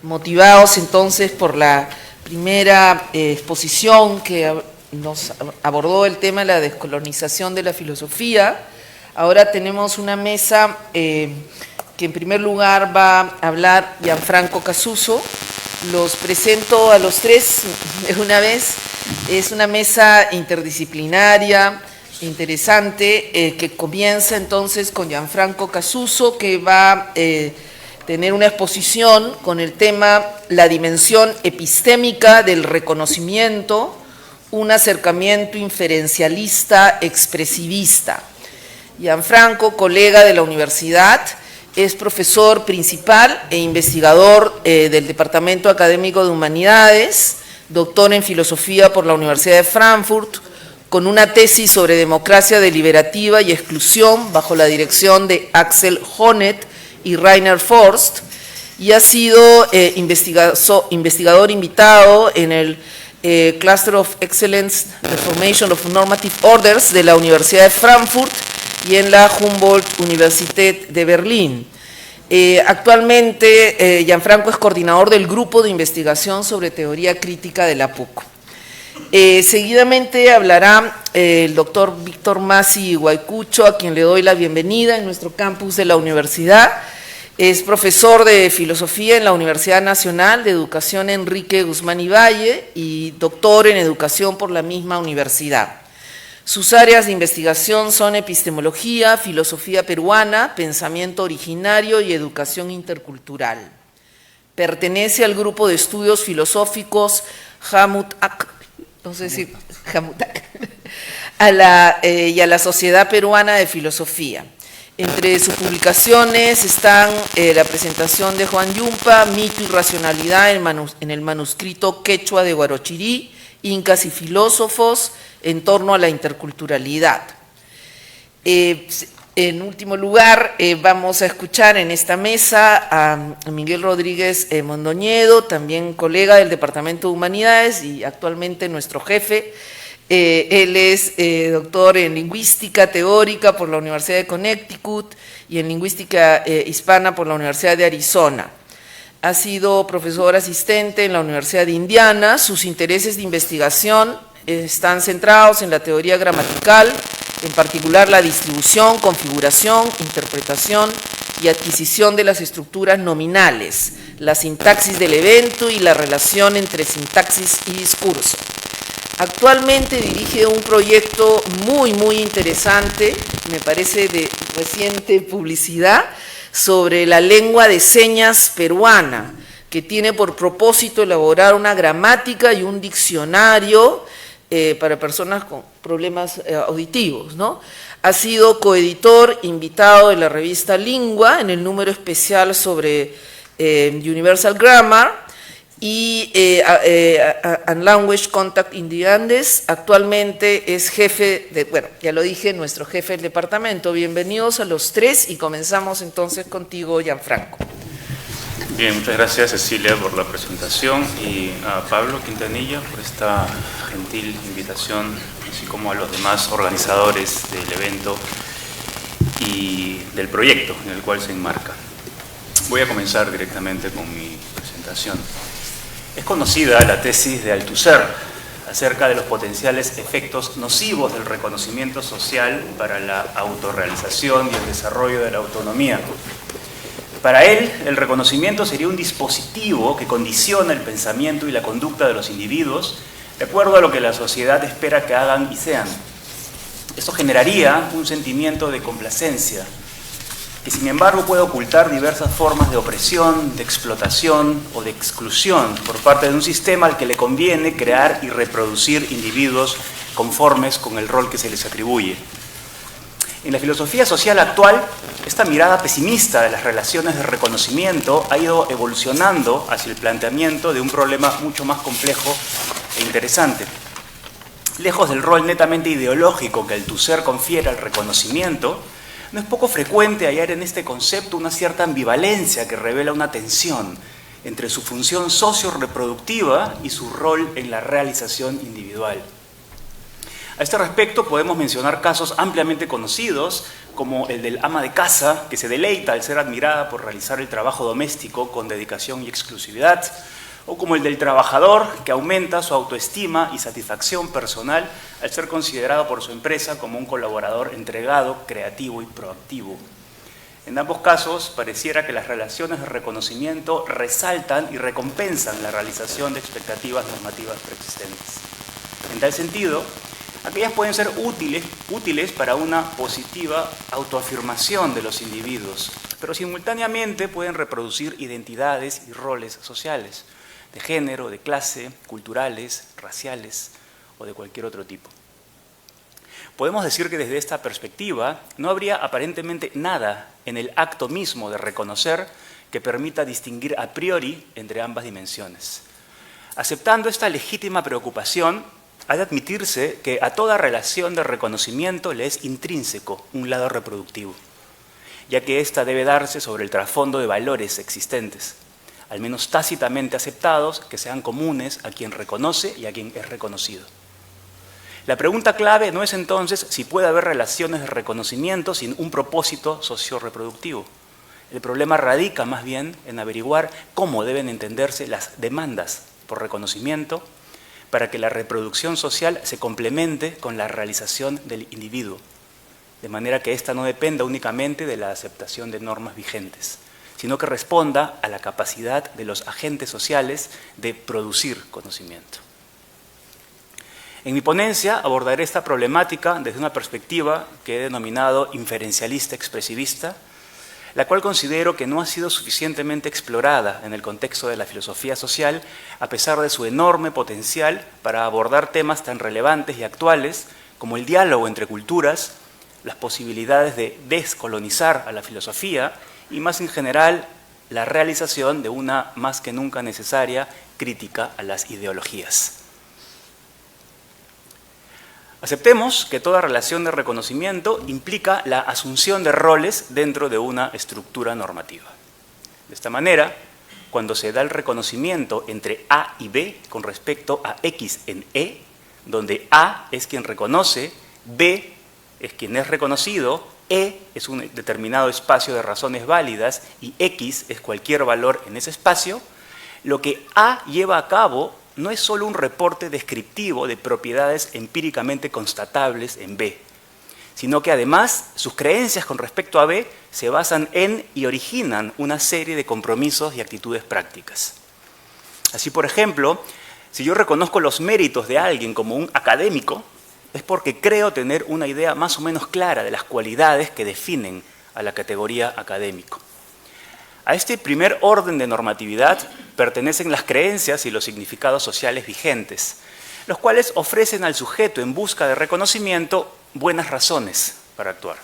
motivados entonces por la primera exposición que nos abordó el tema de la descolonización de la filosofía. Ahora tenemos una mesa que en primer lugar va a hablar Gianfranco Casuso. Los presento a los tres de una vez. Es una mesa interdisciplinaria, interesante, que comienza entonces con Gianfranco Casuso, que va a tener una exposición con el tema La dimensión epistémica del reconocimiento, un acercamiento inferencialista expresivista. Gianfranco, colega de la universidad, es profesor principal e investigador del Departamento Académico de Humanidades, doctor en Filosofía por la Universidad de Frankfurt, con una tesis sobre democracia deliberativa y exclusión bajo la dirección de Axel Honneth y Rainer Forst, y ha sido investigador invitado en el Cluster of Excellence Reformation of Normative Orders de la Universidad de Frankfurt y en la Humboldt-Universität de Berlín. Actualmente, Gianfranco es coordinador del Grupo de Investigación sobre Teoría Crítica de la PUC. Seguidamente hablará el doctor Víctor Masi Guaycucho, a quien le doy la bienvenida en nuestro campus de la universidad. Es profesor de Filosofía en la Universidad Nacional de Educación Enrique Guzmán y Valle y doctor en Educación por la misma universidad. Sus áreas de investigación son epistemología, filosofía peruana, pensamiento originario y educación intercultural. Pertenece al grupo de estudios filosóficos Hamutak, no sé si Hamutak, y a la Sociedad Peruana de Filosofía. Entre sus publicaciones están la presentación de Juan Yumpa, Mito y Racionalidad en el manuscrito quechua de Huarochirí, Incas y filósofos, en torno a la interculturalidad. En último lugar, vamos a escuchar en esta mesa a Miguel Rodríguez Mondoñedo, también colega del Departamento de Humanidades y actualmente nuestro jefe. Él es doctor en Lingüística Teórica por la Universidad de Connecticut y en Lingüística Hispana por la Universidad de Arizona. Ha sido profesor asistente en la Universidad de Indiana. Sus intereses de investigación están centrados en la teoría gramatical, en particular la distribución, configuración, interpretación y adquisición de las estructuras nominales, la sintaxis del evento y la relación entre sintaxis y discurso. Actualmente dirige un proyecto muy interesante, me parece de reciente publicidad, sobre la lengua de señas peruana, que tiene por propósito elaborar una gramática y un diccionario para personas con problemas auditivos, ¿no? Ha sido coeditor invitado de la revista Lingua en el número especial sobre Universal Grammar y and Language Contact in the Andes. Actualmente es jefe de, bueno, ya lo dije, nuestro jefe del departamento. Bienvenidos a los tres y comenzamos entonces contigo, Gianfranco. Bien, muchas gracias Cecilia por la presentación y a Pablo Quintanilla por esta gentil invitación, así como a los demás organizadores del evento y del proyecto en el cual se enmarca. Voy a comenzar directamente con mi presentación. Es conocida la tesis de Althusser acerca de los potenciales efectos nocivos del reconocimiento social para la autorrealización y el desarrollo de la autonomía. Para él, el reconocimiento sería un dispositivo que condiciona el pensamiento y la conducta de los individuos de acuerdo a lo que la sociedad espera que hagan y sean. Esto generaría un sentimiento de complacencia, que sin embargo puede ocultar diversas formas de opresión, de explotación o de exclusión por parte de un sistema al que le conviene crear y reproducir individuos conformes con el rol que se les atribuye. En la filosofía social actual, esta mirada pesimista de las relaciones de reconocimiento ha ido evolucionando hacia el planteamiento de un problema mucho más complejo e interesante. Lejos del rol netamente ideológico que Althusser confiere al reconocimiento, no es poco frecuente hallar en este concepto una cierta ambivalencia que revela una tensión entre su función socio-reproductiva y su rol en la realización individual. A este respecto podemos mencionar casos ampliamente conocidos como el del ama de casa, que se deleita al ser admirada por realizar el trabajo doméstico con dedicación y exclusividad, o como el del trabajador, que aumenta su autoestima y satisfacción personal al ser considerado por su empresa como un colaborador entregado, creativo y proactivo. En ambos casos, pareciera que las relaciones de reconocimiento resaltan y recompensan la realización de expectativas normativas preexistentes. En tal sentido, aquellas pueden ser útiles para una positiva autoafirmación de los individuos, pero simultáneamente pueden reproducir identidades y roles sociales, de género, de clase, culturales, raciales o de cualquier otro tipo. Podemos decir que desde esta perspectiva no habría aparentemente nada en el acto mismo de reconocer que permita distinguir a priori entre ambas dimensiones. Aceptando esta legítima preocupación, ha de admitirse que a toda relación de reconocimiento le es intrínseco un lado reproductivo, ya que ésta debe darse sobre el trasfondo de valores existentes, al menos tácitamente aceptados, que sean comunes a quien reconoce y a quien es reconocido. La pregunta clave no es entonces si puede haber relaciones de reconocimiento sin un propósito socio-reproductivo. El problema radica más bien en averiguar cómo deben entenderse las demandas por reconocimiento para que la reproducción social se complemente con la realización del individuo, de manera que ésta no dependa únicamente de la aceptación de normas vigentes, sino que responda a la capacidad de los agentes sociales de producir conocimiento. En mi ponencia abordaré esta problemática desde una perspectiva que he denominado inferencialista expresivista, la cual considero que no ha sido suficientemente explorada en el contexto de la filosofía social, a pesar de su enorme potencial para abordar temas tan relevantes y actuales como el diálogo entre culturas, las posibilidades de descolonizar a la filosofía y, más en general, la realización de una más que nunca necesaria crítica a las ideologías. Aceptemos que toda relación de reconocimiento implica la asunción de roles dentro de una estructura normativa. De esta manera, cuando se da el reconocimiento entre A y B con respecto a X en E, donde A es quien reconoce, B es quien es reconocido, E es un determinado espacio de razones válidas y X es cualquier valor en ese espacio, lo que A lleva a cabo no es solo un reporte descriptivo de propiedades empíricamente constatables en B, sino que además sus creencias con respecto a B se basan en y originan una serie de compromisos y actitudes prácticas. Así, por ejemplo, si yo reconozco los méritos de alguien como un académico, es porque creo tener una idea más o menos clara de las cualidades que definen a la categoría académico. A este primer orden de normatividad pertenecen las creencias y los significados sociales vigentes, los cuales ofrecen al sujeto en busca de reconocimiento buenas razones para actuar.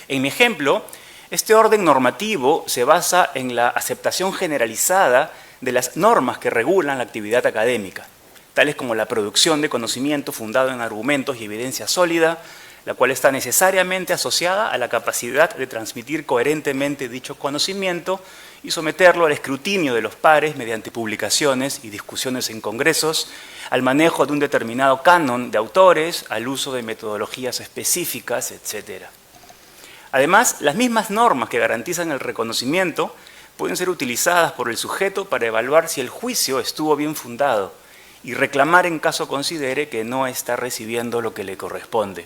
En mi ejemplo, este orden normativo se basa en la aceptación generalizada de las normas que regulan la actividad académica, tales como la producción de conocimiento fundado en argumentos y evidencia sólida, la cual está necesariamente asociada a la capacidad de transmitir coherentemente dicho conocimiento y someterlo al escrutinio de los pares mediante publicaciones y discusiones en congresos, al manejo de un determinado canon de autores, al uso de metodologías específicas, etc. Además, las mismas normas que garantizan el reconocimiento pueden ser utilizadas por el sujeto para evaluar si el juicio estuvo bien fundado y reclamar en caso considere que no está recibiendo lo que le corresponde.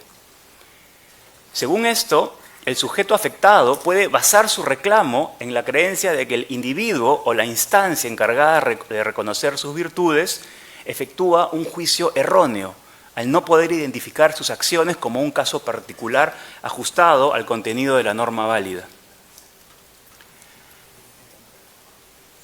Según esto, el sujeto afectado puede basar su reclamo en la creencia de que el individuo o la instancia encargada de reconocer sus virtudes efectúa un juicio erróneo, al no poder identificar sus acciones como un caso particular ajustado al contenido de la norma válida.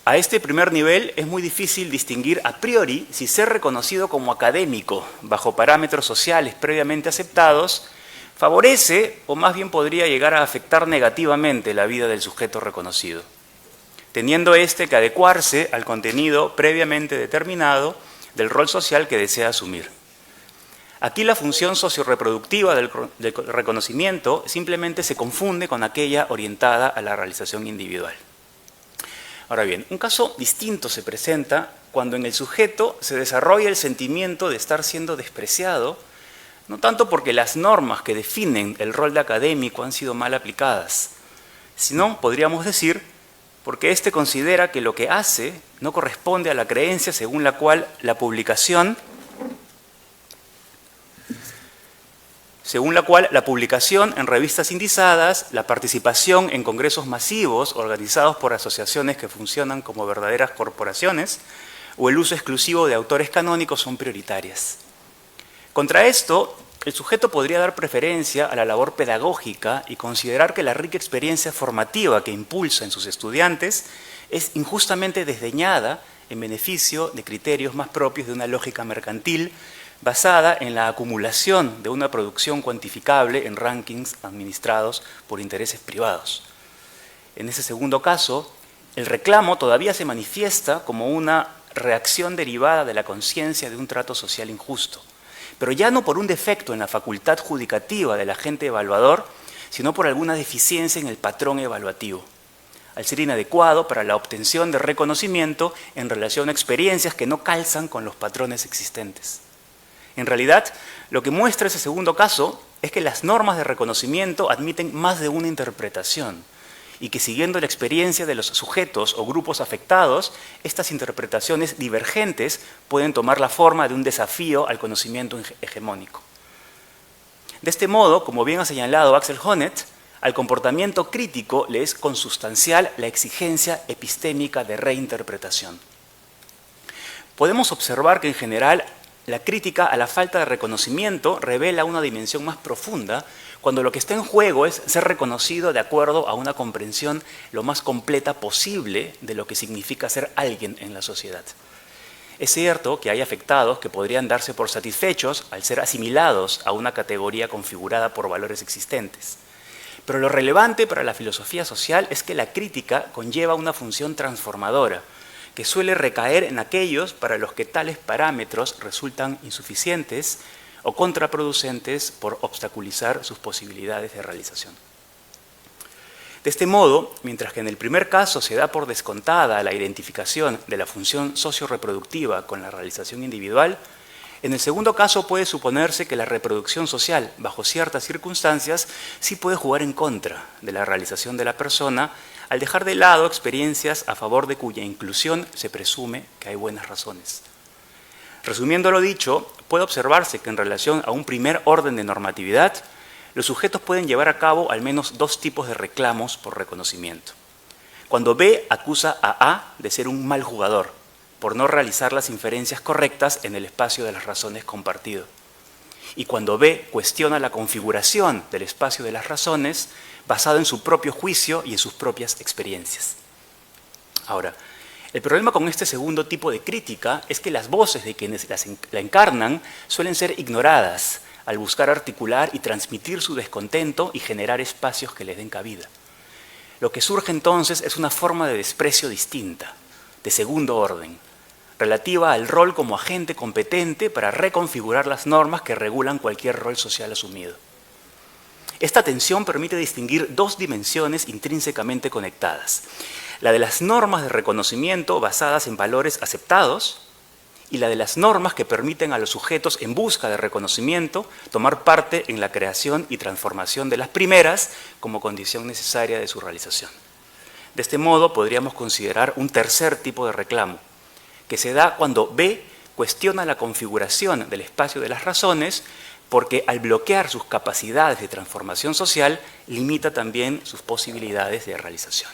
A este primer nivel es muy difícil distinguir a priori si ser reconocido como académico bajo parámetros sociales previamente aceptados favorece o más bien podría llegar a afectar negativamente la vida del sujeto reconocido, teniendo éste que adecuarse al contenido previamente determinado del rol social que desea asumir. Aquí la función socioreproductiva del reconocimiento simplemente se confunde con aquella orientada a la realización individual. Ahora bien, un caso distinto se presenta cuando en el sujeto se desarrolla el sentimiento de estar siendo despreciado no tanto porque las normas que definen el rol de académico han sido mal aplicadas, sino, podríamos decir, porque éste considera que lo que hace no corresponde a la creencia según la cual la publicación en revistas indizadas, la participación en congresos masivos organizados por asociaciones que funcionan como verdaderas corporaciones o el uso exclusivo de autores canónicos son prioritarias. Contra esto, el sujeto podría dar preferencia a la labor pedagógica y considerar que la rica experiencia formativa que impulsa en sus estudiantes es injustamente desdeñada en beneficio de criterios más propios de una lógica mercantil basada en la acumulación de una producción cuantificable en rankings administrados por intereses privados. En ese segundo caso, el reclamo todavía se manifiesta como una reacción derivada de la conciencia de un trato social injusto, pero ya no por un defecto en la facultad judicativa del agente evaluador, sino por alguna deficiencia en el patrón evaluativo, al ser inadecuado para la obtención de reconocimiento en relación a experiencias que no calzan con los patrones existentes. En realidad, lo que muestra ese segundo caso es que las normas de reconocimiento admiten más de una interpretación y que siguiendo la experiencia de los sujetos o grupos afectados, estas interpretaciones divergentes pueden tomar la forma de un desafío al conocimiento hegemónico. De este modo, como bien ha señalado Axel Honneth, al comportamiento crítico le es consustancial la exigencia epistémica de reinterpretación. Podemos observar que en general la crítica a la falta de reconocimiento revela una dimensión más profunda cuando lo que está en juego es ser reconocido de acuerdo a una comprensión lo más completa posible de lo que significa ser alguien en la sociedad. Es cierto que hay afectados que podrían darse por satisfechos al ser asimilados a una categoría configurada por valores existentes. Pero lo relevante para la filosofía social es que la crítica conlleva una función transformadora, que suele recaer en aquellos para los que tales parámetros resultan insuficientes o contraproducentes por obstaculizar sus posibilidades de realización. De este modo, mientras que en el primer caso se da por descontada la identificación de la función socio-reproductiva con la realización individual, en el segundo caso puede suponerse que la reproducción social, bajo ciertas circunstancias, sí puede jugar en contra de la realización de la persona al dejar de lado experiencias a favor de cuya inclusión se presume que hay buenas razones. Resumiendo lo dicho, puede observarse que en relación a un primer orden de normatividad, los sujetos pueden llevar a cabo al menos dos tipos de reclamos por reconocimiento. Cuando B acusa a A de ser un mal jugador, por no realizar las inferencias correctas en el espacio de las razones compartido. Y cuando B cuestiona la configuración del espacio de las razones basado en su propio juicio y en sus propias experiencias. Ahora, el problema con este segundo tipo de crítica es que las voces de quienes la encarnan suelen ser ignoradas al buscar articular y transmitir su descontento y generar espacios que les den cabida. Lo que surge entonces es una forma de desprecio distinta, de segundo orden, relativa al rol como agente competente para reconfigurar las normas que regulan cualquier rol social asumido. Esta tensión permite distinguir dos dimensiones intrínsecamente conectadas: la de las normas de reconocimiento basadas en valores aceptados y la de las normas que permiten a los sujetos en busca de reconocimiento tomar parte en la creación y transformación de las primeras como condición necesaria de su realización. De este modo podríamos considerar un tercer tipo de reclamo, que se da cuando B cuestiona la configuración del espacio de las razones porque al bloquear sus capacidades de transformación social limita también sus posibilidades de realización.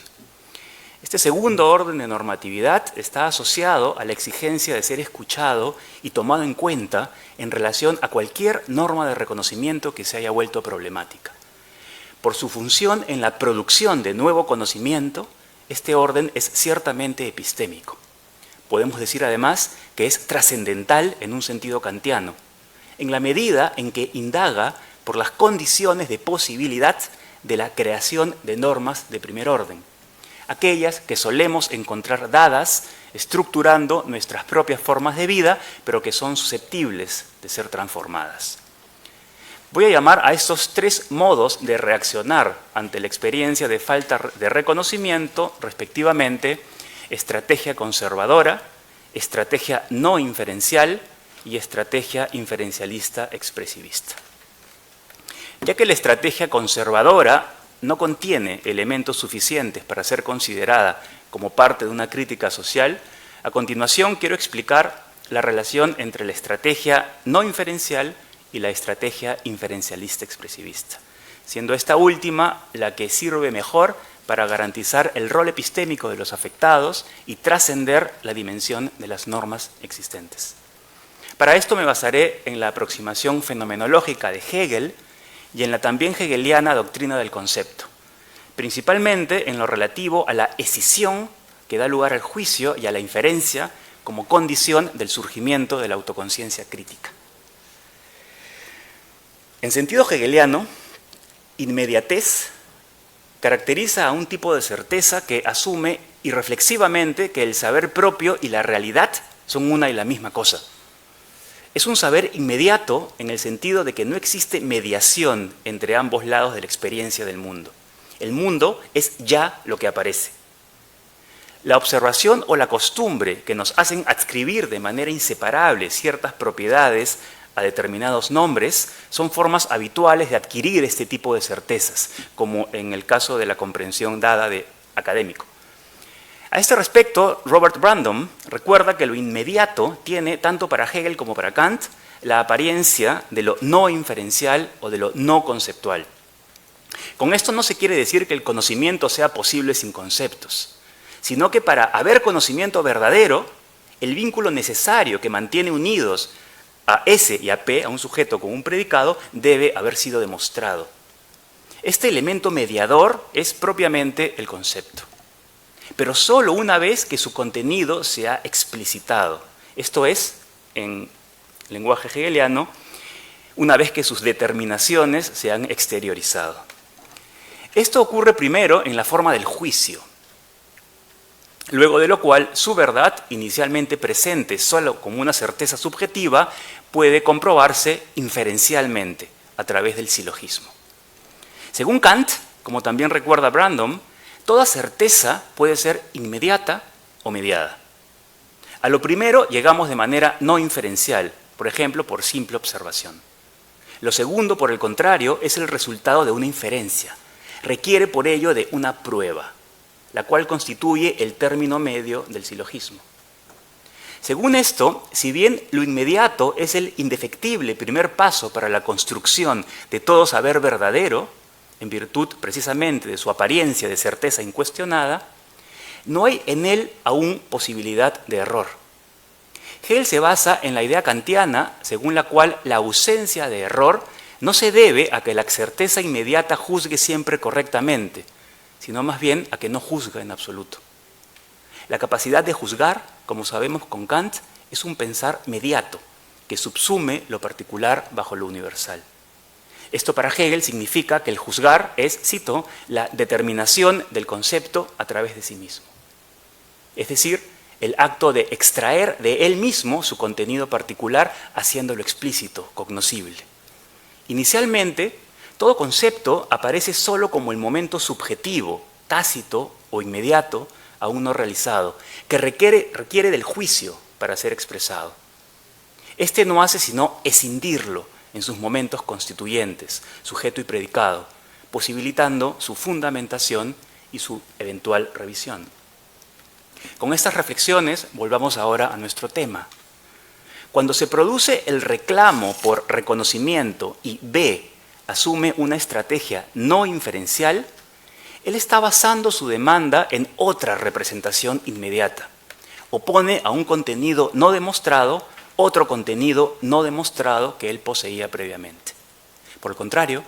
Este segundo orden de normatividad está asociado a la exigencia de ser escuchado y tomado en cuenta en relación a cualquier norma de reconocimiento que se haya vuelto problemática. Por su función en la producción de nuevo conocimiento, este orden es ciertamente epistémico. Podemos decir además que es trascendental en un sentido kantiano, en la medida en que indaga por las condiciones de posibilidad de la creación de normas de primer orden, aquellas que solemos encontrar dadas estructurando nuestras propias formas de vida, pero que son susceptibles de ser transformadas. Voy a llamar a estos tres modos de reaccionar ante la experiencia de falta de reconocimiento, respectivamente, estrategia conservadora, estrategia no inferencial y estrategia inferencialista expresivista. ya que la estrategia conservadora no contiene elementos suficientes para ser considerada como parte de una crítica social, a continuación quiero explicar la relación entre la estrategia no inferencial y la estrategia inferencialista expresivista, siendo esta última la que sirve mejor para garantizar el rol epistémico de los afectados y trascender la dimensión de las normas existentes. Para esto me basaré en la aproximación fenomenológica de Hegel y en la también hegeliana doctrina del concepto, principalmente en lo relativo a la escisión que da lugar al juicio y a la inferencia como condición del surgimiento de la autoconciencia crítica. En sentido hegeliano, inmediatez caracteriza a un tipo de certeza que asume irreflexivamente que el saber propio y la realidad son una y la misma cosa. Es un saber inmediato en el sentido de que no existe mediación entre ambos lados de la experiencia del mundo. El mundo es ya lo que aparece. La observación o la costumbre que nos hacen adscribir de manera inseparable ciertas propiedades a determinados nombres son formas habituales de adquirir este tipo de certezas, como en el caso de la comprensión dada de académico. A este respecto, Robert Brandom recuerda que lo inmediato tiene, tanto para Hegel como para Kant, la apariencia de lo no inferencial o de lo no conceptual. Con esto no se quiere decir que el conocimiento sea posible sin conceptos, sino que para haber conocimiento verdadero, el vínculo necesario que mantiene unidos a S y a P, a un sujeto con un predicado, debe haber sido demostrado. Este elemento mediador es propiamente el concepto, pero solo una vez que su contenido se ha explicitado. Esto es, en lenguaje hegeliano, una vez que sus determinaciones se han exteriorizado. Esto ocurre primero en la forma del juicio, luego de lo cual su verdad, inicialmente presente solo como una certeza subjetiva, puede comprobarse inferencialmente a través del silogismo. Según Kant, como también recuerda Brandom, toda certeza puede ser inmediata o mediada. A lo primero llegamos de manera no inferencial, por ejemplo, por simple observación. Lo segundo, por el contrario, es el resultado de una inferencia. Requiere por ello de una prueba, la cual constituye el término medio del silogismo. Según esto, si bien lo inmediato es el indefectible primer paso para la construcción de todo saber verdadero, en virtud precisamente de su apariencia de certeza incuestionada, no hay en él aún posibilidad de error. Hegel se basa en la idea kantiana, según la cual la ausencia de error no se debe a que la certeza inmediata juzgue siempre correctamente, sino más bien a que no juzga en absoluto. La capacidad de juzgar, como sabemos con Kant, es un pensar mediato, que subsume lo particular bajo lo universal. Esto para Hegel significa que el juzgar es, cito, la determinación del concepto a través de sí mismo. Es decir, el acto de extraer de él mismo su contenido particular, haciéndolo explícito, cognoscible. Inicialmente, todo concepto aparece solo como el momento subjetivo, tácito o inmediato, aún no realizado, que requiere del juicio para ser expresado. Este no hace sino escindirlo en sus momentos constituyentes, sujeto y predicado, posibilitando su fundamentación y su eventual revisión. Con estas reflexiones, volvamos ahora a nuestro tema. Cuando se produce el reclamo por reconocimiento y B asume una estrategia no inferencial, él está basando su demanda en otra representación inmediata. Opone a un contenido no demostrado otro contenido no demostrado que él poseía previamente. Por el contrario,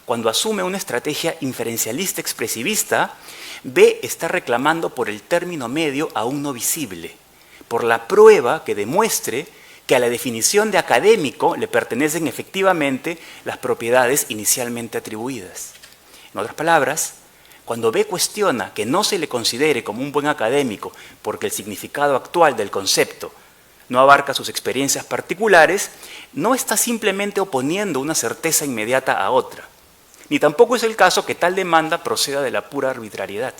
cuando asume una estrategia inferencialista expresivista, B está reclamando por el término medio aún no visible, por la prueba que demuestre que a la definición de académico le pertenecen efectivamente las propiedades inicialmente atribuidas. En otras palabras, cuando B cuestiona que no se le considere como un buen académico porque el significado actual del concepto no abarca sus experiencias particulares, no está simplemente oponiendo una certeza inmediata a otra, ni tampoco es el caso que tal demanda proceda de la pura arbitrariedad,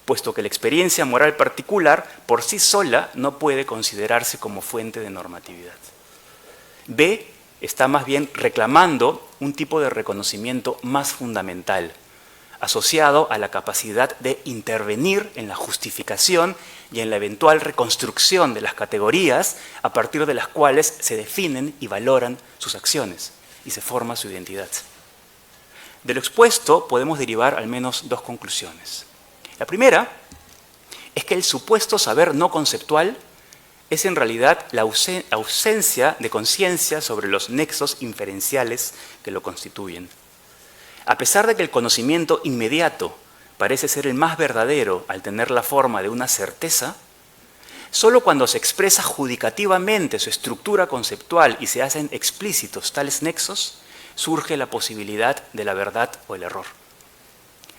puesto que la experiencia moral particular por sí sola no puede considerarse como fuente de normatividad. B está más bien reclamando un tipo de reconocimiento más fundamental, asociado a la capacidad de intervenir en la justificación y en la eventual reconstrucción de las categorías a partir de las cuales se definen y valoran sus acciones y se forma su identidad. De lo expuesto podemos derivar al menos dos conclusiones. La primera es que el supuesto saber no conceptual es en realidad la ausencia de conciencia sobre los nexos inferenciales que lo constituyen. A pesar de que el conocimiento inmediato parece ser el más verdadero al tener la forma de una certeza, solo cuando se expresa judicativamente su estructura conceptual y se hacen explícitos tales nexos, surge la posibilidad de la verdad o el error.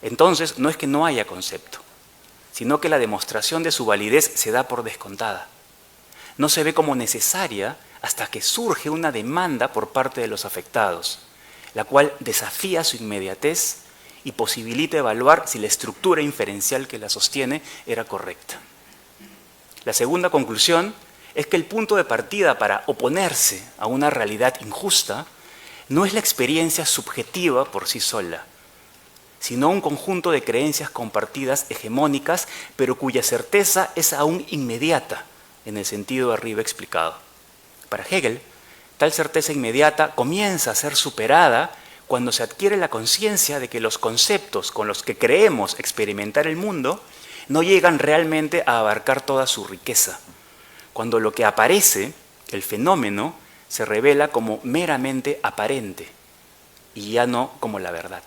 Entonces, no es que no haya concepto, sino que la demostración de su validez se da por descontada. No se ve como necesaria hasta que surge una demanda por parte de los afectados, la cual desafía su inmediatez y posibilita evaluar si la estructura inferencial que la sostiene era correcta. La segunda conclusión es que el punto de partida para oponerse a una realidad injusta no es la experiencia subjetiva por sí sola, sino un conjunto de creencias compartidas hegemónicas, pero cuya certeza es aún inmediata, en el sentido arriba explicado. Para Hegel, tal certeza inmediata comienza a ser superada cuando se adquiere la conciencia de que los conceptos con los que creemos experimentar el mundo no llegan realmente a abarcar toda su riqueza, cuando lo que aparece, el fenómeno, se revela como meramente aparente y ya no como la verdad.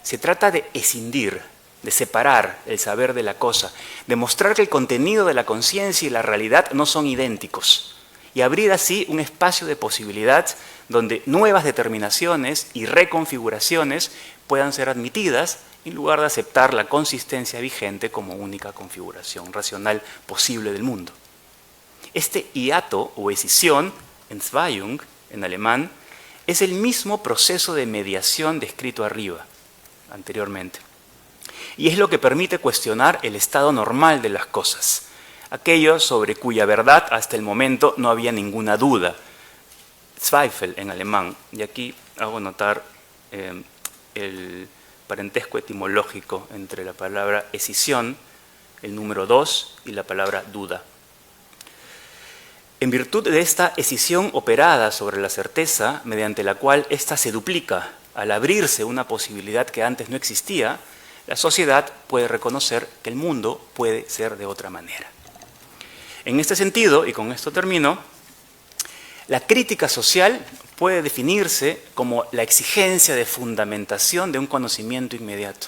Se trata de escindir, de separar el saber de la cosa, de mostrar que el contenido de la conciencia y la realidad no son idénticos, y abrir así un espacio de posibilidad donde nuevas determinaciones y reconfiguraciones puedan ser admitidas en lugar de aceptar la consistencia vigente como única configuración racional posible del mundo. Este hiato o escisión, Entzweiung en alemán, es el mismo proceso de mediación descrito arriba, anteriormente, y es lo que permite cuestionar el estado normal de las cosas, aquello sobre cuya verdad hasta el momento no había ninguna duda, Zweifel en alemán, y aquí hago notar el parentesco etimológico entre la palabra escisión, el número 2, y la palabra duda. En virtud de esta escisión operada sobre la certeza, mediante la cual ésta se duplica al abrirse una posibilidad que antes no existía, la sociedad puede reconocer que el mundo puede ser de otra manera. En este sentido, y con esto termino, la crítica social puede definirse como la exigencia de fundamentación de un conocimiento inmediato,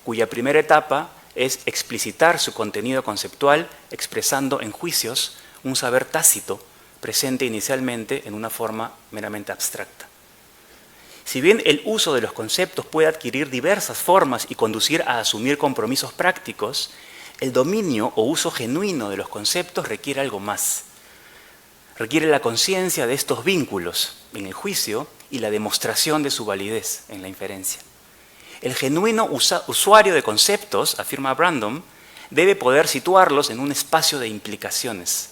cuya primera etapa es explicitar su contenido conceptual expresando en juicios un saber tácito presente inicialmente en una forma meramente abstracta. Si bien el uso de los conceptos puede adquirir diversas formas y conducir a asumir compromisos prácticos, el dominio o uso genuino de los conceptos requiere algo más. Requiere la conciencia de estos vínculos en el juicio y la demostración de su validez en la inferencia. El genuino usuario de conceptos, afirma Brandom, debe poder situarlos en un espacio de implicaciones.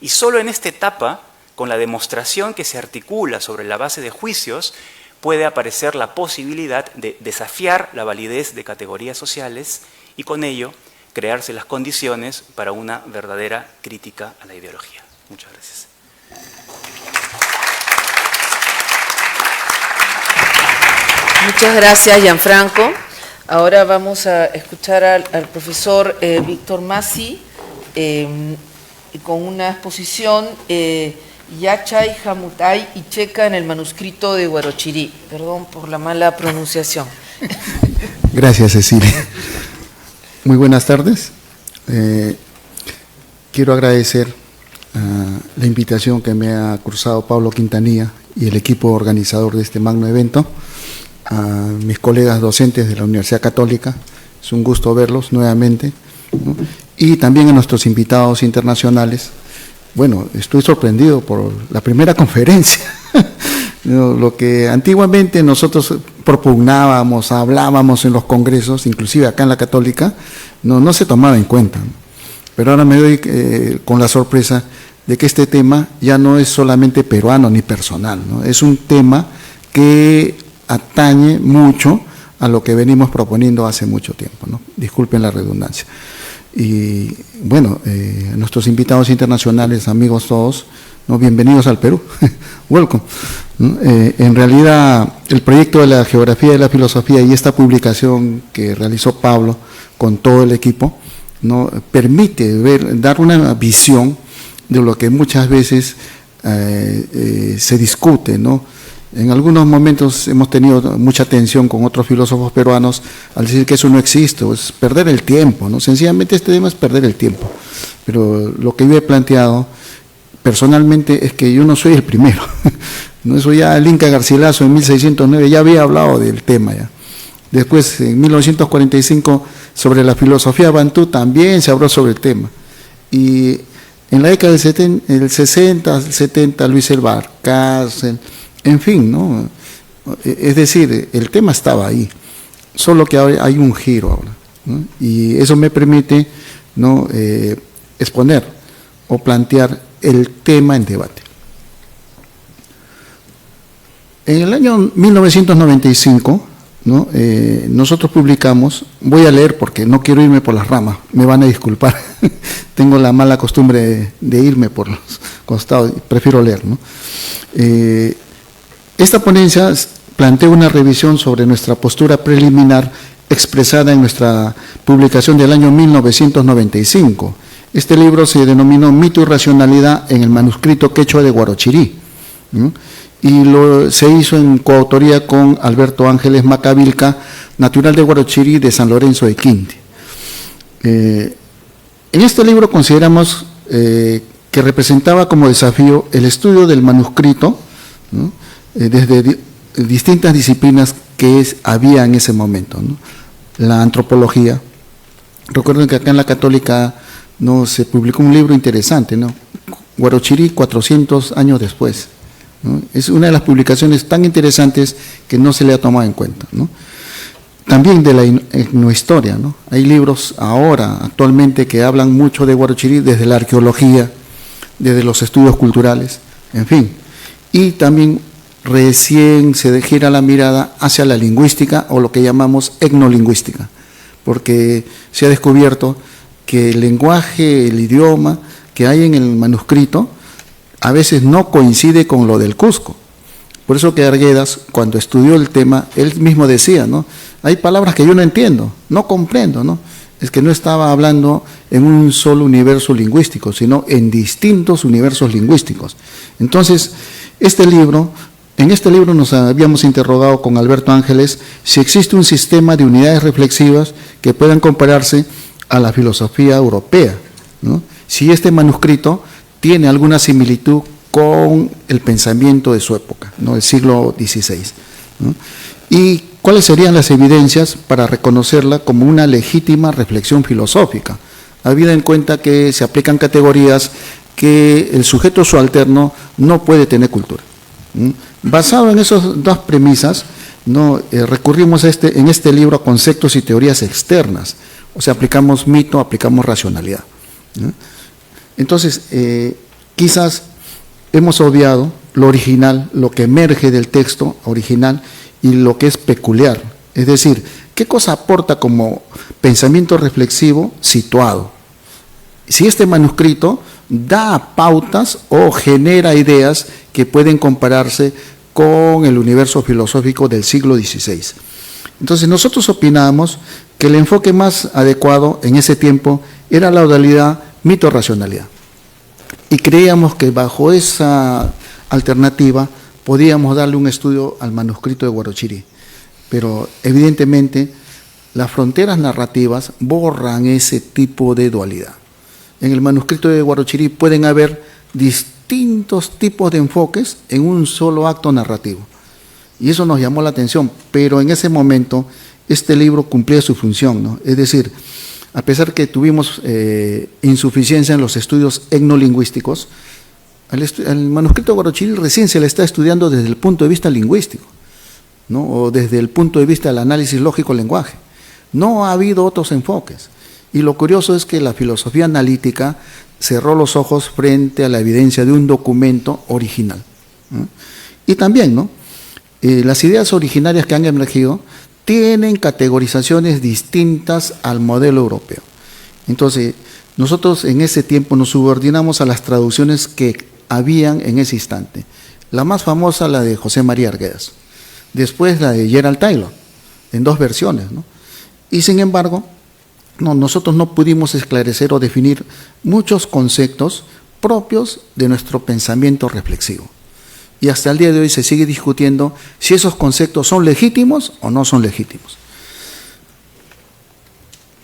Y solo en esta etapa, con la demostración que se articula sobre la base de juicios, puede aparecer la posibilidad de desafiar la validez de categorías sociales y con ello crearse las condiciones para una verdadera crítica a la ideología. Muchas gracias. Muchas gracias, Gianfranco. Ahora vamos a escuchar al profesor Víctor Masi con una exposición Yachay, Jamutay y Checa en el manuscrito de Huarochirí. Perdón por la mala pronunciación. Gracias, Cecilia. Muy buenas tardes. Quiero agradecer la invitación que me ha cruzado Pablo Quintanilla y el equipo organizador de este magno evento, a mis colegas docentes de la Universidad Católica. Es un gusto verlos nuevamente, ¿no? Y también a nuestros invitados internacionales. Bueno, estoy sorprendido por la primera conferencia. Lo que antiguamente nosotros propugnábamos, hablábamos en los congresos, inclusive acá en la Católica, no se tomaba en cuenta, ¿no? Pero ahora me doy con la sorpresa de que este tema ya no es solamente peruano ni personal, ¿no? Es un tema que atañe mucho a lo que venimos proponiendo hace mucho tiempo, ¿no? Disculpen la redundancia. Y bueno, nuestros invitados internacionales, amigos todos, ¿no? Bienvenidos al Perú, welcome. En realidad, el proyecto de la geografía y la filosofía y esta publicación que realizó Pablo con todo el equipo, ¿no? Permite dar una visión de lo que muchas veces se discute, ¿no? En algunos momentos hemos tenido mucha tensión con otros filósofos peruanos al decir que eso no existe, es perder el tiempo, ¿no? Sencillamente este tema es perder el tiempo. Pero lo que yo he planteado personalmente es que yo no soy el primero. No, eso ya el Inca Garcilaso en 1609 ya había hablado del tema ya. Después, en 1945, sobre la filosofía bantú también se habló sobre el tema. Y en la década del 60, 70, Luis El Barcárcel, en fin, ¿no? Es decir, el tema estaba ahí, solo que ahora hay un giro ahora, ¿no? Y eso me permite, ¿no? Exponer o plantear el tema en debate. En el año 1995, ¿no? Nosotros publicamos, voy a leer porque no quiero irme por las ramas, me van a disculpar, tengo la mala costumbre de irme por los costados, prefiero leer, ¿no? Esta ponencia plantea una revisión sobre nuestra postura preliminar expresada en nuestra publicación del año 1995. Este libro se denominó Mito y Racionalidad en el manuscrito quechua de Guarochirí, ¿no? Y se hizo en coautoría con Alberto Ángeles Macavilca, natural de Guarochirí de San Lorenzo de Quinte. En este libro consideramos que representaba como desafío el estudio del manuscrito, ¿no? Desde distintas disciplinas que había en ese momento, ¿no? La antropología. Recuerden que acá en la Católica, ¿no? Se publicó un libro interesante, ¿no? Guarochirí 400 años después, ¿no? Es una de las publicaciones tan interesantes que no se le ha tomado en cuenta, ¿no? También de la etnohistoria, ¿no? Hay libros ahora, actualmente, que hablan mucho de Guarochirí desde la arqueología, desde los estudios culturales, en fin. Y también recién se gira la mirada hacia la lingüística o lo que llamamos etnolingüística, porque se ha descubierto que el lenguaje, el idioma que hay en el manuscrito a veces no coincide con lo del Cusco. Por eso que Arguedas, cuando estudió el tema, él mismo decía, ¿no? Hay palabras que yo no entiendo, no comprendo, ¿no? Es que no estaba hablando en un solo universo lingüístico, sino en distintos universos lingüísticos. Entonces, en este libro nos habíamos interrogado con Alberto Ángeles si existe un sistema de unidades reflexivas que puedan compararse a la filosofía europea, ¿no? Si este manuscrito tiene alguna similitud con el pensamiento de su época, ¿no? El siglo XVI, ¿no? Y cuáles serían las evidencias para reconocerla como una legítima reflexión filosófica, habida en cuenta que se aplican categorías que el sujeto subalterno no puede tener cultura. Basado en esas dos premisas, ¿no? Recurrimos en este libro a conceptos y teorías externas, o sea, aplicamos mito, aplicamos racionalidad, ¿no? Entonces, quizás hemos obviado lo original, lo que emerge del texto original y lo que es peculiar, es decir, ¿qué cosa aporta como pensamiento reflexivo situado? Si este manuscrito da pautas o genera ideas que pueden compararse con el universo filosófico del siglo XVI. Entonces nosotros opinamos que el enfoque más adecuado en ese tiempo era la modalidad mito-racionalidad. Y creíamos que bajo esa alternativa podíamos darle un estudio al manuscrito de Guarochirí. Pero evidentemente las fronteras narrativas borran ese tipo de dualidad. En el manuscrito de Guarochirí pueden haber distintos tipos de enfoques en un solo acto narrativo. Y eso nos llamó la atención, pero en ese momento este libro cumplía su función, ¿no? Es decir, a pesar que tuvimos insuficiencia en los estudios etnolingüísticos, al manuscrito de Guarochirí recién se le está estudiando desde el punto de vista lingüístico, ¿no? O desde el punto de vista del análisis lógico-lenguaje. No ha habido otros enfoques. Y lo curioso es que la filosofía analítica cerró los ojos frente a la evidencia de un documento original, ¿no? Y también, ¿no? Las ideas originarias que han emergido tienen categorizaciones distintas al modelo europeo. Entonces, nosotros en ese tiempo nos subordinamos a las traducciones que habían en ese instante. La más famosa, la de José María Arguedas. Después la de Gerald Taylor, en 2 versiones, ¿no? Y sin embargo, nosotros no pudimos esclarecer o definir muchos conceptos propios de nuestro pensamiento reflexivo. Y hasta el día de hoy se sigue discutiendo si esos conceptos son legítimos o no son legítimos.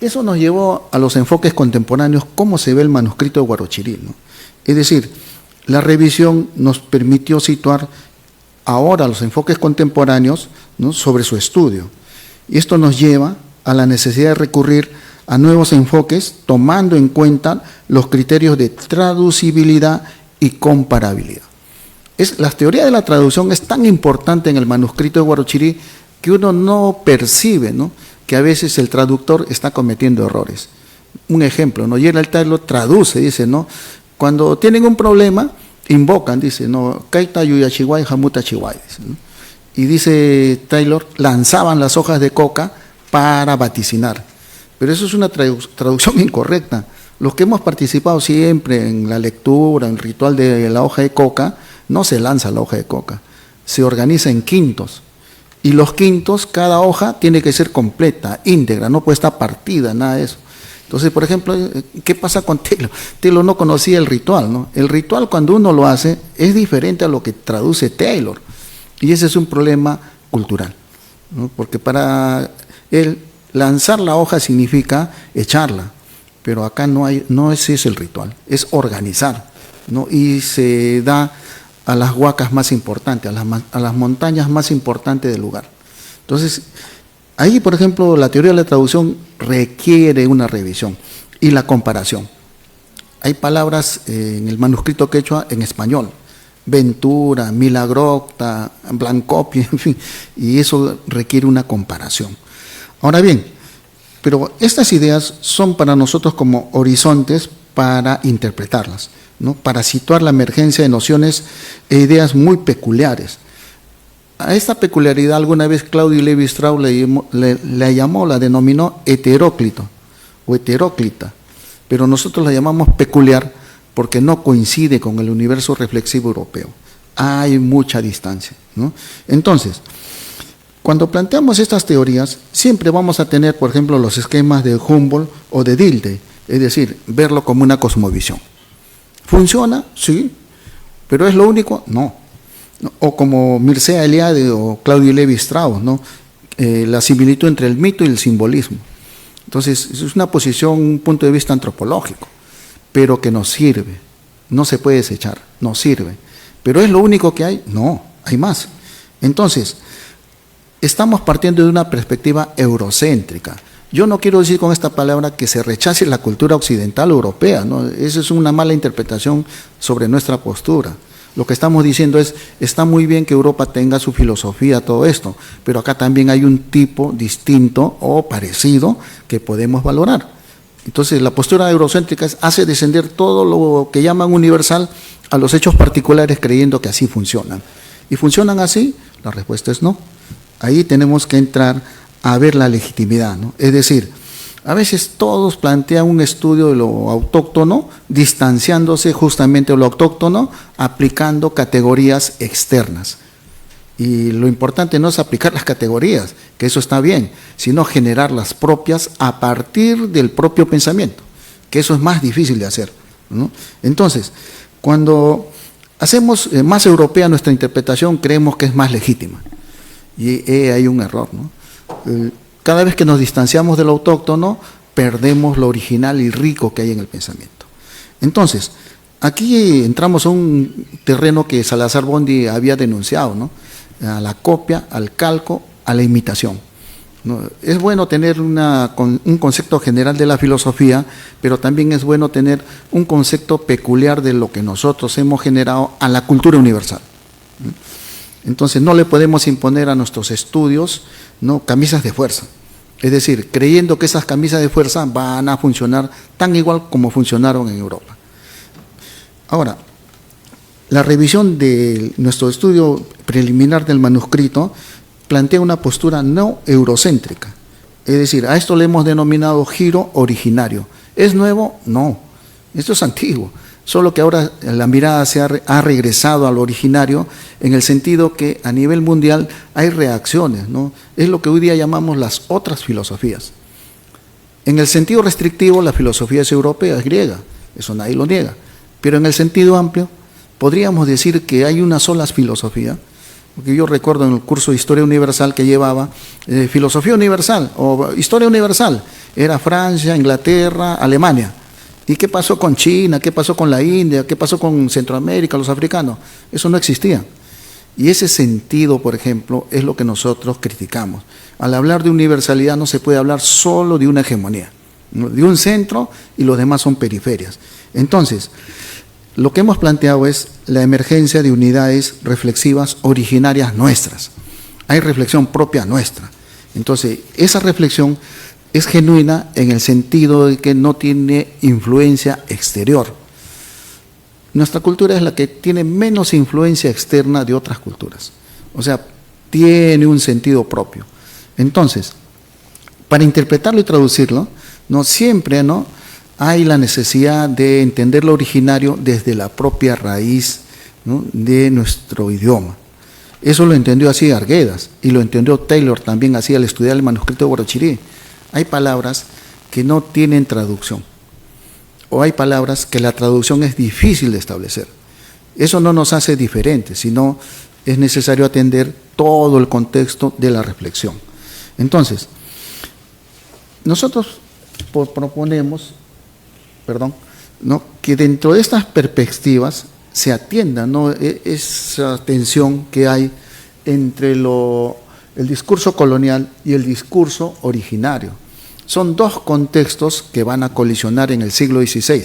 Eso nos llevó a los enfoques contemporáneos, cómo se ve el manuscrito de Huarochirí, ¿no? Es decir, la revisión nos permitió situar ahora los enfoques contemporáneos, ¿no?, sobre su estudio. Y esto nos lleva a la necesidad de recurrir a nuevos enfoques, tomando en cuenta los criterios de traducibilidad y comparabilidad. La teoría de la traducción es tan importante en el manuscrito de Huarochirí que uno no percibe, ¿no?, que a veces el traductor está cometiendo errores. Un ejemplo, ¿no? Gerald Taylor traduce, dice, ¿no?, cuando tienen un problema, invocan, dice, ¿no?, Kaita Yuyachihuay, Hamuta Chihuay, ¿no? Y dice Taylor, lanzaban las hojas de coca para vaticinar. Pero eso es una traducción incorrecta. Los que hemos participado siempre en la lectura, en el ritual de la hoja de coca, no se lanza la hoja de coca, se organiza en quintos. Y los quintos, cada hoja tiene que ser completa, íntegra, no puede estar partida, nada de eso. Entonces, por ejemplo, ¿qué pasa con Taylor? Taylor no conocía el ritual, ¿no? El ritual, cuando uno lo hace, es diferente a lo que traduce Taylor. Y ese es un problema cultural, ¿no? Porque para él, lanzar la hoja significa echarla, pero acá no ese es el ritual, es organizar, ¿no? Y se da a las huacas más importantes, a las montañas más importantes del lugar. Entonces, ahí, por ejemplo, la teoría de la traducción requiere una revisión y la comparación. Hay palabras en el manuscrito quechua en español, ventura, milagrocta, blancopia, en fin, y eso requiere una comparación. Ahora bien, pero estas ideas son para nosotros como horizontes para interpretarlas, ¿no?, para situar la emergencia de nociones e ideas muy peculiares. A esta peculiaridad alguna vez Claudio Levi-Strauss la denominó heteróclito o heteróclita, pero nosotros la llamamos peculiar porque no coincide con el universo reflexivo europeo. Hay mucha distancia, ¿no? Entonces, cuando planteamos estas teorías, siempre vamos a tener, por ejemplo, los esquemas de Humboldt o de Dilthey, es decir, verlo como una cosmovisión. ¿Funciona? Sí. ¿Pero es lo único? No. O como Mircea Eliade o Claudio Levi-Strauss, ¿no?, la similitud entre el mito y el simbolismo. Entonces, es una posición, un punto de vista antropológico, pero que nos sirve. No se puede desechar, nos sirve. ¿Pero es lo único que hay? No, hay más. Entonces, estamos partiendo de una perspectiva eurocéntrica. Yo no quiero decir con esta palabra que se rechace la cultura occidental europea, ¿no? Esa es una mala interpretación sobre nuestra postura. Lo que estamos diciendo es, está muy bien que Europa tenga su filosofía, todo esto, pero acá también hay un tipo distinto o parecido que podemos valorar. Entonces, la postura eurocéntrica hace descender todo lo que llaman universal a los hechos particulares, creyendo que así funcionan. ¿Y funcionan así? La respuesta es no. Ahí tenemos que entrar a ver la legitimidad, ¿no? Es decir, a veces todos plantean un estudio de lo autóctono, distanciándose justamente de lo autóctono, aplicando categorías externas. Y lo importante no es aplicar las categorías, que eso está bien, sino generar las propias a partir del propio pensamiento, que eso es más difícil de hacer, ¿no? Entonces, cuando hacemos más europea nuestra interpretación, creemos que es más legítima. Y hay un error, ¿no? Cada vez que nos distanciamos de lo autóctono, perdemos lo original y rico que hay en el pensamiento. Entonces, aquí entramos a un terreno que Salazar Bondi había denunciado, ¿no?, a la copia, al calco, a la imitación, ¿no? Es bueno tener un concepto general de la filosofía, pero también es bueno tener un concepto peculiar de lo que nosotros hemos generado a la cultura universal. Entonces, no le podemos imponer a nuestros estudios, ¿no?, camisas de fuerza. Es decir, creyendo que esas camisas de fuerza van a funcionar tan igual como funcionaron en Europa. Ahora, la revisión de nuestro estudio preliminar del manuscrito plantea una postura no eurocéntrica. Es decir, a esto le hemos denominado giro originario. ¿Es nuevo? No. Esto es antiguo. Solo que ahora la mirada ha regresado al originario en el sentido que a nivel mundial hay reacciones, ¿no? Es lo que hoy día llamamos las otras filosofías. En el sentido restrictivo, la filosofía es europea, es griega, eso nadie lo niega. Pero en el sentido amplio, podríamos decir que hay una sola filosofía, porque yo recuerdo en el curso de Historia Universal que llevaba, Filosofía Universal o Historia Universal, era Francia, Inglaterra, Alemania. ¿Y qué pasó con China? ¿Qué pasó con la India? ¿Qué pasó con Centroamérica, los africanos? Eso no existía. Y ese sentido, por ejemplo, es lo que nosotros criticamos. Al hablar de universalidad no se puede hablar solo de una hegemonía, ¿no? De un centro y los demás son periferias. Entonces, lo que hemos planteado es la emergencia de unidades reflexivas originarias nuestras. Hay reflexión propia nuestra. Entonces, esa reflexión es genuina en el sentido de que no tiene influencia exterior. Nuestra cultura es la que tiene menos influencia externa de otras culturas. O sea, tiene un sentido propio. Entonces, para interpretarlo y traducirlo, no siempre, ¿no?, hay la necesidad de entender lo originario desde la propia raíz, ¿no?, de nuestro idioma. Eso lo entendió así Arguedas y lo entendió Taylor también así al estudiar el manuscrito de Guarochirí. Hay palabras que no tienen traducción, o hay palabras que la traducción es difícil de establecer. Eso no nos hace diferentes, sino es necesario atender todo el contexto de la reflexión. Entonces, nosotros proponemos, ¿no?, que dentro de estas perspectivas se atienda, ¿no?, esa tensión que hay entre el discurso colonial y el discurso originario. Son dos contextos que van a colisionar en el siglo XVI.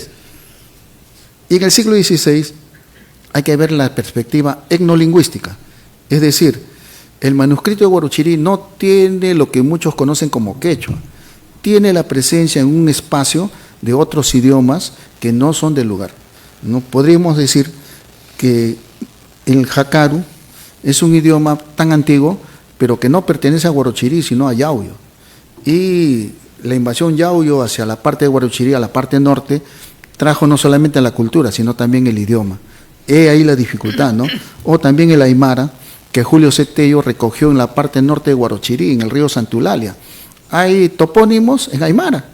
Y en el siglo XVI hay que ver la perspectiva etnolingüística. Es decir, el manuscrito de Guarochirí no tiene lo que muchos conocen como quechua. Tiene la presencia en un espacio de otros idiomas que no son del lugar. No podríamos decir que el jácaru es un idioma tan antiguo, pero que no pertenece a Guarochirí, sino a Yauyos. Y la invasión Yauyos hacia la parte de Guarochirí, a la parte norte, trajo no solamente la cultura, sino también el idioma. He ahí la dificultad, ¿no? O también el aymara, que Julio C. Tello recogió en la parte norte de Guarochirí, en el río Santa Eulalia. Hay topónimos en aymara.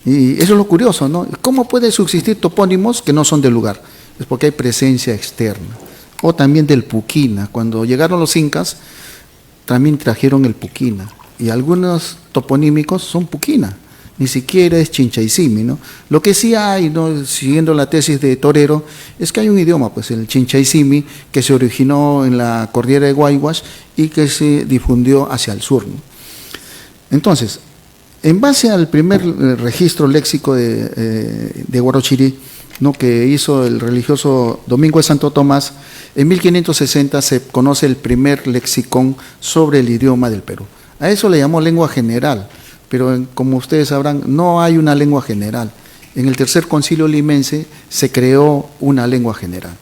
Y eso es lo curioso, ¿no? ¿Cómo pueden subsistir topónimos que no son del lugar? Es porque hay presencia externa. O también del puquina. Cuando llegaron los incas, también trajeron el puquina. Y algunos toponímicos son puquina. Ni siquiera es chinchaysimi, ¿no? Lo que sí hay, ¿no?, siguiendo la tesis de Torero, es que hay un idioma, pues el chinchaysimi, que se originó en la cordillera de Guayguas y que se difundió hacia el sur, ¿no? Entonces, en base al primer registro léxico de Guarochirí, ¿no?, que hizo el religioso Domingo de Santo Tomás, en 1560 se conoce el primer lexicón sobre el idioma del Perú. A eso le llamó lengua general, pero como ustedes sabrán, no hay una lengua general. En el Tercer Concilio Limense se creó una lengua general,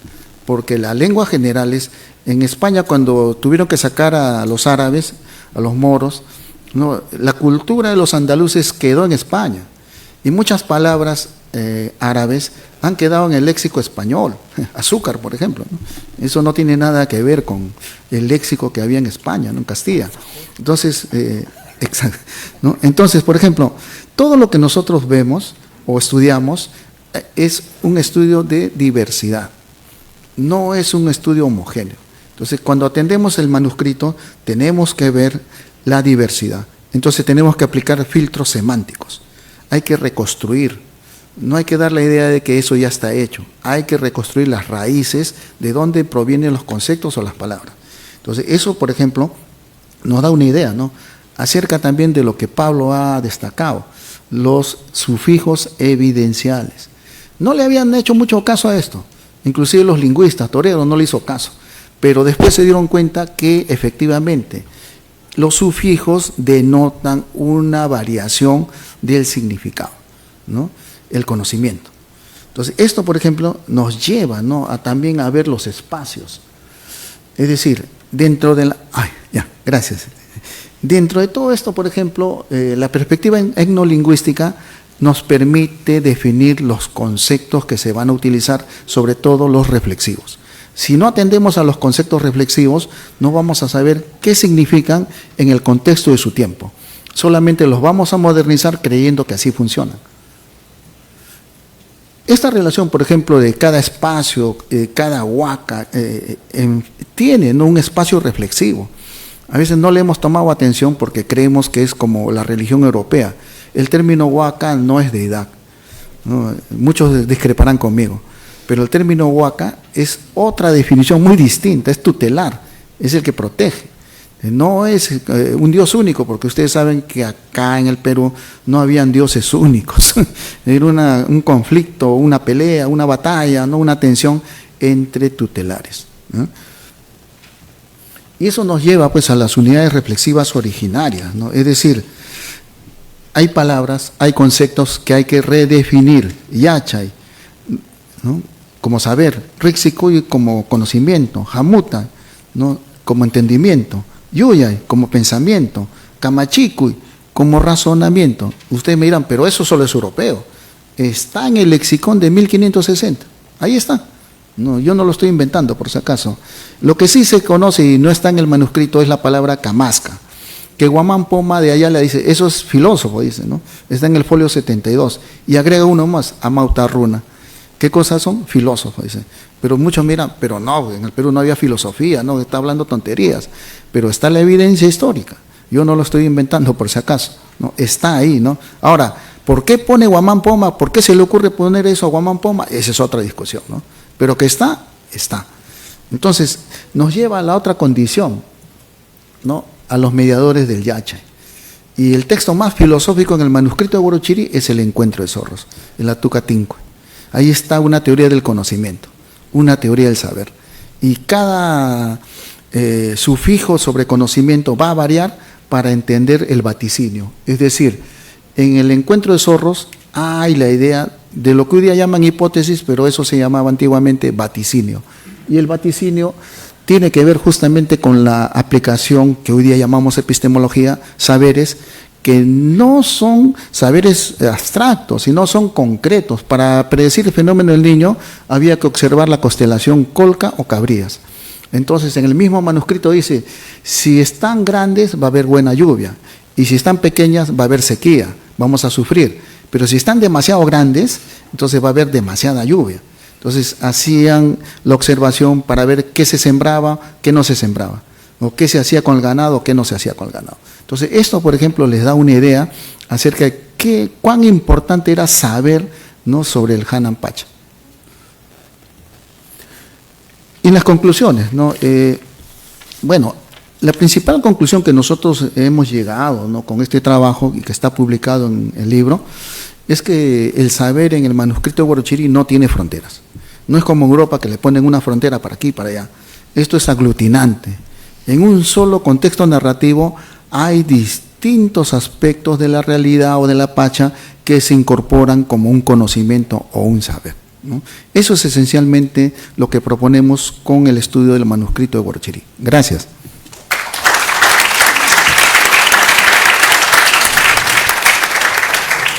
porque la lengua general es, en España cuando tuvieron que sacar a los árabes, a los moros, ¿no?, la cultura de los andaluces quedó en España y muchas palabras árabes han quedado en el léxico español. Azúcar, por ejemplo, ¿no? Eso no tiene nada que ver con el léxico que había en España, ¿no?, en Castilla. Entonces, ¿no? Entonces, por ejemplo, todo lo que nosotros vemos o estudiamos es un estudio de diversidad, no es un estudio homogéneo. Entonces, cuando atendemos el manuscrito, tenemos que ver la diversidad. Entonces tenemos que aplicar filtros semánticos. Hay que reconstruir. No hay que dar la idea de que eso ya está hecho. Hay que reconstruir las raíces de dónde provienen los conceptos o las palabras. Entonces eso, por ejemplo, nos da una idea, ¿no?, acerca también de lo que Pablo ha destacado, los sufijos evidenciales. No le habían hecho mucho caso a esto. Inclusive los lingüistas, Torero no le hizo caso. Pero después se dieron cuenta que efectivamente los sufijos denotan una variación del significado, ¿no?, el conocimiento. Entonces, esto, por ejemplo, nos lleva, ¿no?, a también a ver los espacios. Es decir, dentro de la... Ay, ya, gracias. Dentro de todo esto, por ejemplo, la perspectiva etnolingüística nos permite definir los conceptos que se van a utilizar, sobre todo los reflexivos. Si no atendemos a los conceptos reflexivos, no vamos a saber qué significan en el contexto de su tiempo. Solamente los vamos a modernizar creyendo que así funcionan. Esta relación, por ejemplo, de cada espacio, cada huaca, tiene, ¿no?, un espacio reflexivo. A veces no le hemos tomado atención porque creemos que es como la religión europea. El término huaca no es deidad, ¿no? Muchos discreparán conmigo, pero el término huaca es otra definición muy distinta, es tutelar, es el que protege. No es un Dios único, porque ustedes saben que acá en el Perú no habían dioses únicos. Era un conflicto, una pelea, una batalla, ¿no?, una tensión entre tutelares, ¿no? Y eso nos lleva pues a las unidades reflexivas originarias, ¿no? Es decir, hay palabras, hay conceptos que hay que redefinir. Yachay, ¿no?, como saber, Rixikuy como conocimiento, Jamuta, ¿no?, como entendimiento, Yuyay como pensamiento, Kamachikuy como razonamiento. Ustedes me dirán, pero eso solo es europeo. Está en el lexicón de 1560. Ahí está. No, yo no lo estoy inventando, por si acaso. Lo que sí se conoce y no está en el manuscrito es la palabra camasca, que Guamán Poma de Ayala dice, eso es filósofo, dice, ¿no? Está en el folio 72. Y agrega uno más, Amautarruna. ¿Qué cosas son? Filósofos, dice. Pero muchos miran, pero no, en el Perú no había filosofía, no, está hablando tonterías. Pero está la evidencia histórica. Yo no lo estoy inventando, por si acaso, ¿no? Está ahí, ¿no? Ahora, ¿por qué pone Guamán Poma? ¿Por qué se le ocurre poner eso a Guamán Poma? Esa es otra discusión, ¿no? Pero que está, está. Entonces, nos lleva a la otra condición, ¿no?, a los mediadores del Yachay. Y el texto más filosófico en el manuscrito de Huarochirí es el Encuentro de Zorros, el Atucatinque. Ahí está una teoría del conocimiento, una teoría del saber. Y cada sufijo sobre conocimiento va a variar para entender el vaticinio. Es decir, en el Encuentro de Zorros hay la idea de lo que hoy día llaman hipótesis, pero eso se llamaba antiguamente vaticinio. Y el vaticinio tiene que ver justamente con la aplicación que hoy día llamamos epistemología, saberes que no son saberes abstractos, sino son concretos. Para predecir el fenómeno del niño había que observar la constelación Colca o Cabrías. Entonces, en el mismo manuscrito dice, si están grandes va a haber buena lluvia, y si están pequeñas va a haber sequía, vamos a sufrir. Pero si están demasiado grandes, entonces va a haber demasiada lluvia. Entonces hacían la observación para ver qué se sembraba, qué no se sembraba, o qué se hacía con el ganado, o qué no se hacía con el ganado. Entonces esto, por ejemplo, les da una idea acerca de cuán importante era saber, ¿no?, sobre el Hanan Pacha. Y las conclusiones, ¿no? Bueno, la principal conclusión que nosotros hemos llegado, ¿no?, con este trabajo y que está publicado en el libro, es que el saber en el manuscrito de Huarochirí no tiene fronteras. No es como en Europa que le ponen una frontera para aquí y para allá. Esto es aglutinante. En un solo contexto narrativo hay distintos aspectos de la realidad o de la Pacha que se incorporan como un conocimiento o un saber, ¿no? Eso es esencialmente lo que proponemos con el estudio del manuscrito de Huarochirí. Gracias.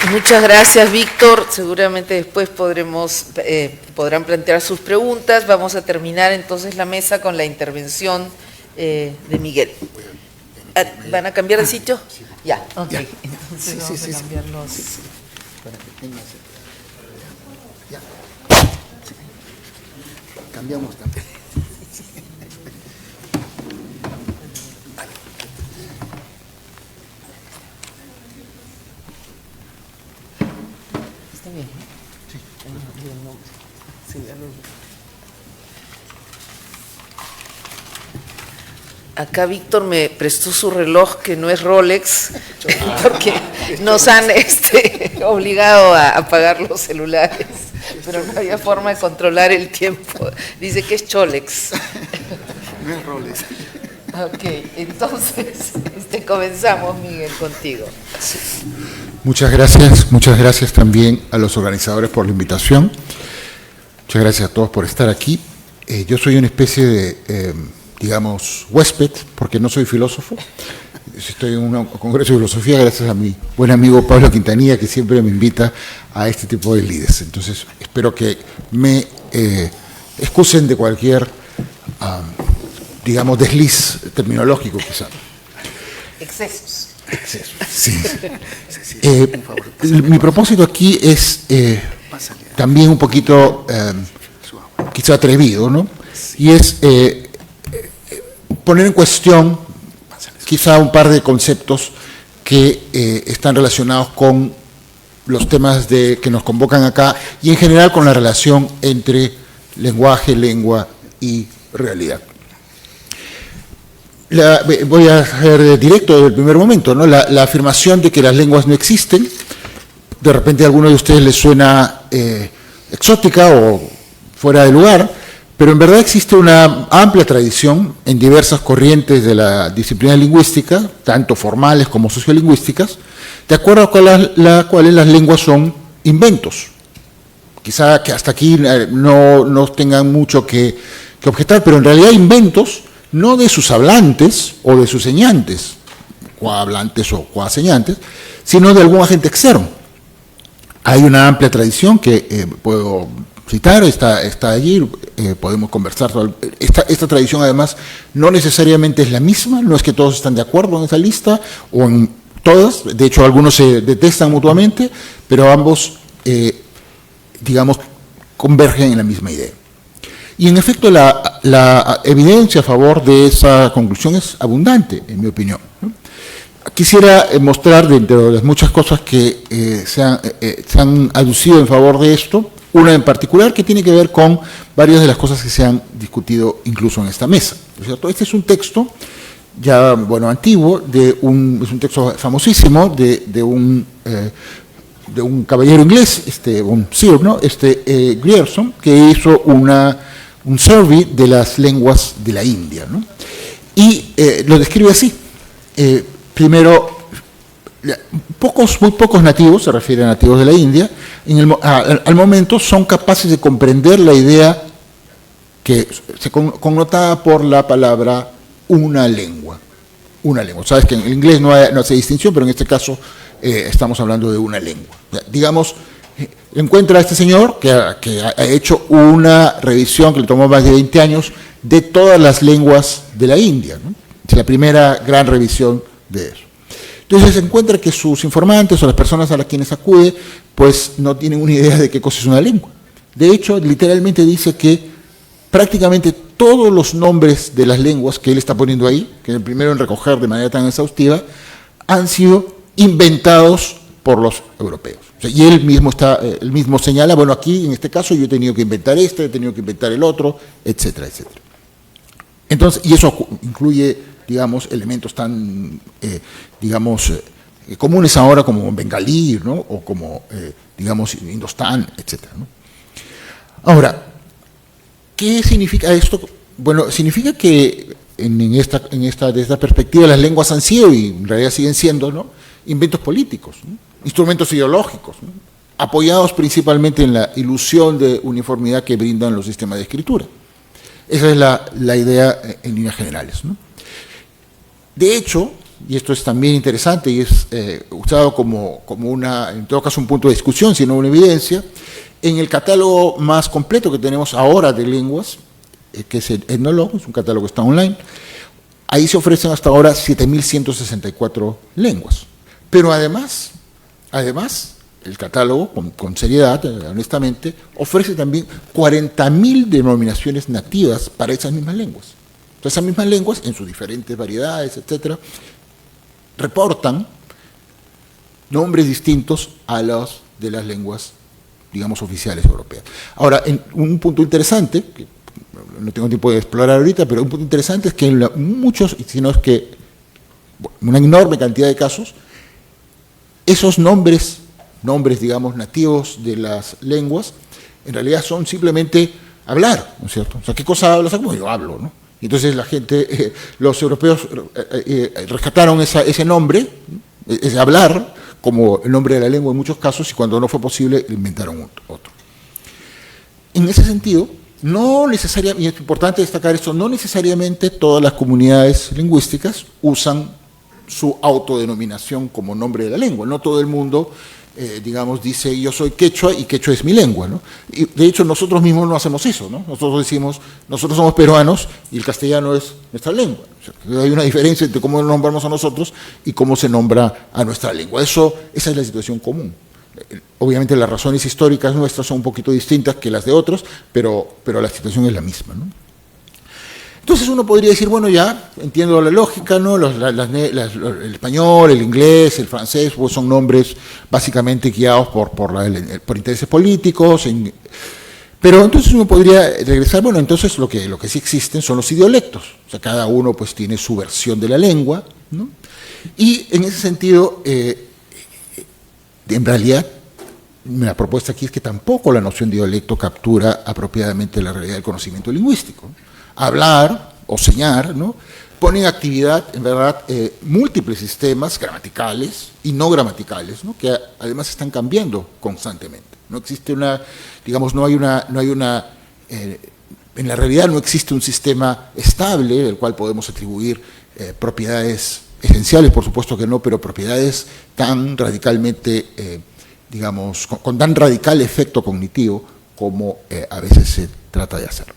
Muchas gracias, Víctor. Seguramente después podrán plantear sus preguntas. Vamos a terminar entonces la mesa con la intervención de Miguel. ¿Van a cambiar de sitio? Ya, ok. Ya. Entonces vamos a cambiar los... Para que tengas... Ya. Cambiamos también. Está bien, ¿no? Sí. Sí, acá Víctor me prestó su reloj que no es Rolex, porque nos han obligado a apagar los celulares, pero no había forma de controlar el tiempo. Dice que es Cholex. No es Rolex. Ok, entonces comenzamos, Miguel, contigo. Muchas gracias también a los organizadores por la invitación. Muchas gracias a todos por estar aquí. Yo soy una especie de, digamos, huésped, porque no soy filósofo. Estoy en un congreso de filosofía gracias a mi buen amigo Pablo Quintanilla, que siempre me invita a este tipo de lides. Entonces, espero que me excusen de cualquier, digamos, desliz terminológico, quizá. Excesos. Excesos, sí. Mi propósito aquí es también un poquito, quizá atrevido, ¿no? Y es poner en cuestión quizá un par de conceptos que están relacionados con los temas que nos convocan acá y en general con la relación entre lenguaje, lengua y realidad. Voy a ser directo desde el primer momento, ¿no? La afirmación de que las lenguas no existen, de repente a alguno de ustedes les suena exótica o fuera de lugar, pero en verdad existe una amplia tradición en diversas corrientes de la disciplina lingüística, tanto formales como sociolingüísticas, de acuerdo con las cuales las lenguas son inventos. Quizá que hasta aquí no tengan mucho que objetar, pero en realidad inventos no de sus hablantes o de sus señantes, cohablantes o coaseñantes, sino de algún agente externo. Hay una amplia tradición que puedo citar, está allí, podemos conversar. Esta tradición además no necesariamente es la misma, no es que todos están de acuerdo en esa lista o en todas, de hecho algunos se detestan mutuamente, pero ambos, digamos, convergen en la misma idea. Y en efecto la evidencia a favor de esa conclusión es abundante, en mi opinión. Quisiera mostrar, dentro de las muchas cosas que se han aducido en favor de esto, una en particular que tiene que ver con varias de las cosas que se han discutido incluso en esta mesa, ¿no es cierto? Este es un texto ya, bueno, antiguo, es un texto famosísimo de un caballero inglés, un Sir, ¿no? Grierson, que hizo un survey de las lenguas de la India, ¿no? Y lo describe así. Primero, muy pocos nativos, se refiere a nativos de la India, al momento son capaces de comprender la idea que se connotada por la palabra una lengua. Una lengua. Sabes que en el inglés no hace distinción, pero en este caso estamos hablando de una lengua. Digamos, encuentra a este señor que ha hecho una revisión que le tomó más de 20 años de todas las lenguas de la India, ¿no? Es la primera gran revisión de eso. Entonces se encuentra que sus informantes o las personas a las quienes acude, pues no tienen una idea de qué cosa es una lengua. De hecho, literalmente dice que prácticamente todos los nombres de las lenguas que él está poniendo ahí, que es el primero en recoger de manera tan exhaustiva, han sido inventados por los europeos. O sea, y él mismo señala, bueno, aquí en este caso yo he tenido que inventar he tenido que inventar el otro, etcétera, etcétera. Entonces, y eso incluye, digamos, elementos tan, comunes ahora como bengalí, ¿no? O como, digamos, indostán, etcétera, ¿no? Ahora, ¿qué significa esto? Bueno, significa que desde esta perspectiva las lenguas han sido, y en realidad siguen siendo, ¿no?, inventos políticos, ¿no?, instrumentos ideológicos, ¿no?, apoyados principalmente en la ilusión de uniformidad que brindan los sistemas de escritura. Esa es la idea en líneas generales, ¿no? De hecho, y esto es también interesante y es usado como en todo caso un punto de discusión, sino una evidencia, en el catálogo más completo que tenemos ahora de lenguas, que es el Ethnologue, es un catálogo que está online, ahí se ofrecen hasta ahora 7.164 lenguas. Pero además, el catálogo, con seriedad, honestamente, ofrece también 40.000 denominaciones nativas para esas mismas lenguas. Entonces, esas mismas lenguas, en sus diferentes variedades, etcétera, reportan nombres distintos a los de las lenguas, digamos, oficiales europeas. Ahora, un punto interesante, que no tengo tiempo de explorar ahorita, pero un punto interesante es que en muchos, si no es que una enorme cantidad de casos, esos nombres, digamos, nativos de las lenguas, en realidad son simplemente hablar, ¿no es cierto? O sea, ¿qué cosa hablas? Como yo hablo, ¿no? Y entonces la gente, los europeos rescataron ese nombre, ese hablar, como el nombre de la lengua en muchos casos, y cuando no fue posible, inventaron otro. en ese sentido, no necesariamente, y es importante destacar esto, no necesariamente todas las comunidades lingüísticas usan su autodenominación como nombre de la lengua. No todo el mundo, digamos, dice yo soy quechua y quechua es mi lengua, ¿no? Y de hecho nosotros mismos no hacemos eso, ¿no? Nosotros decimos, nosotros somos peruanos y el castellano es nuestra lengua. O sea, hay una diferencia entre cómo nos nombramos a nosotros y cómo se nombra a nuestra lengua. Esa es la situación común. Obviamente las razones históricas nuestras son un poquito distintas que las de otros, pero la situación es la misma, ¿no? Entonces uno podría decir, bueno, ya entiendo la lógica, ¿no? El español, el inglés, el francés, pues son nombres básicamente guiados por intereses políticos. Pero entonces uno podría regresar, bueno, entonces lo que sí existen son los idiolectos. O sea, cada uno pues tiene su versión de la lengua, ¿no? Y en ese sentido, en realidad, la propuesta aquí es que tampoco la noción de dialecto captura apropiadamente la realidad del conocimiento lingüístico. Hablar o señar, ¿no?, pone en actividad, en verdad, múltiples sistemas gramaticales y no gramaticales, ¿no?, que además están cambiando constantemente. No existe en la realidad no existe un sistema estable del cual podemos atribuir propiedades esenciales, por supuesto que no, pero propiedades tan radicalmente, con tan radical efecto cognitivo como a veces se trata de hacer.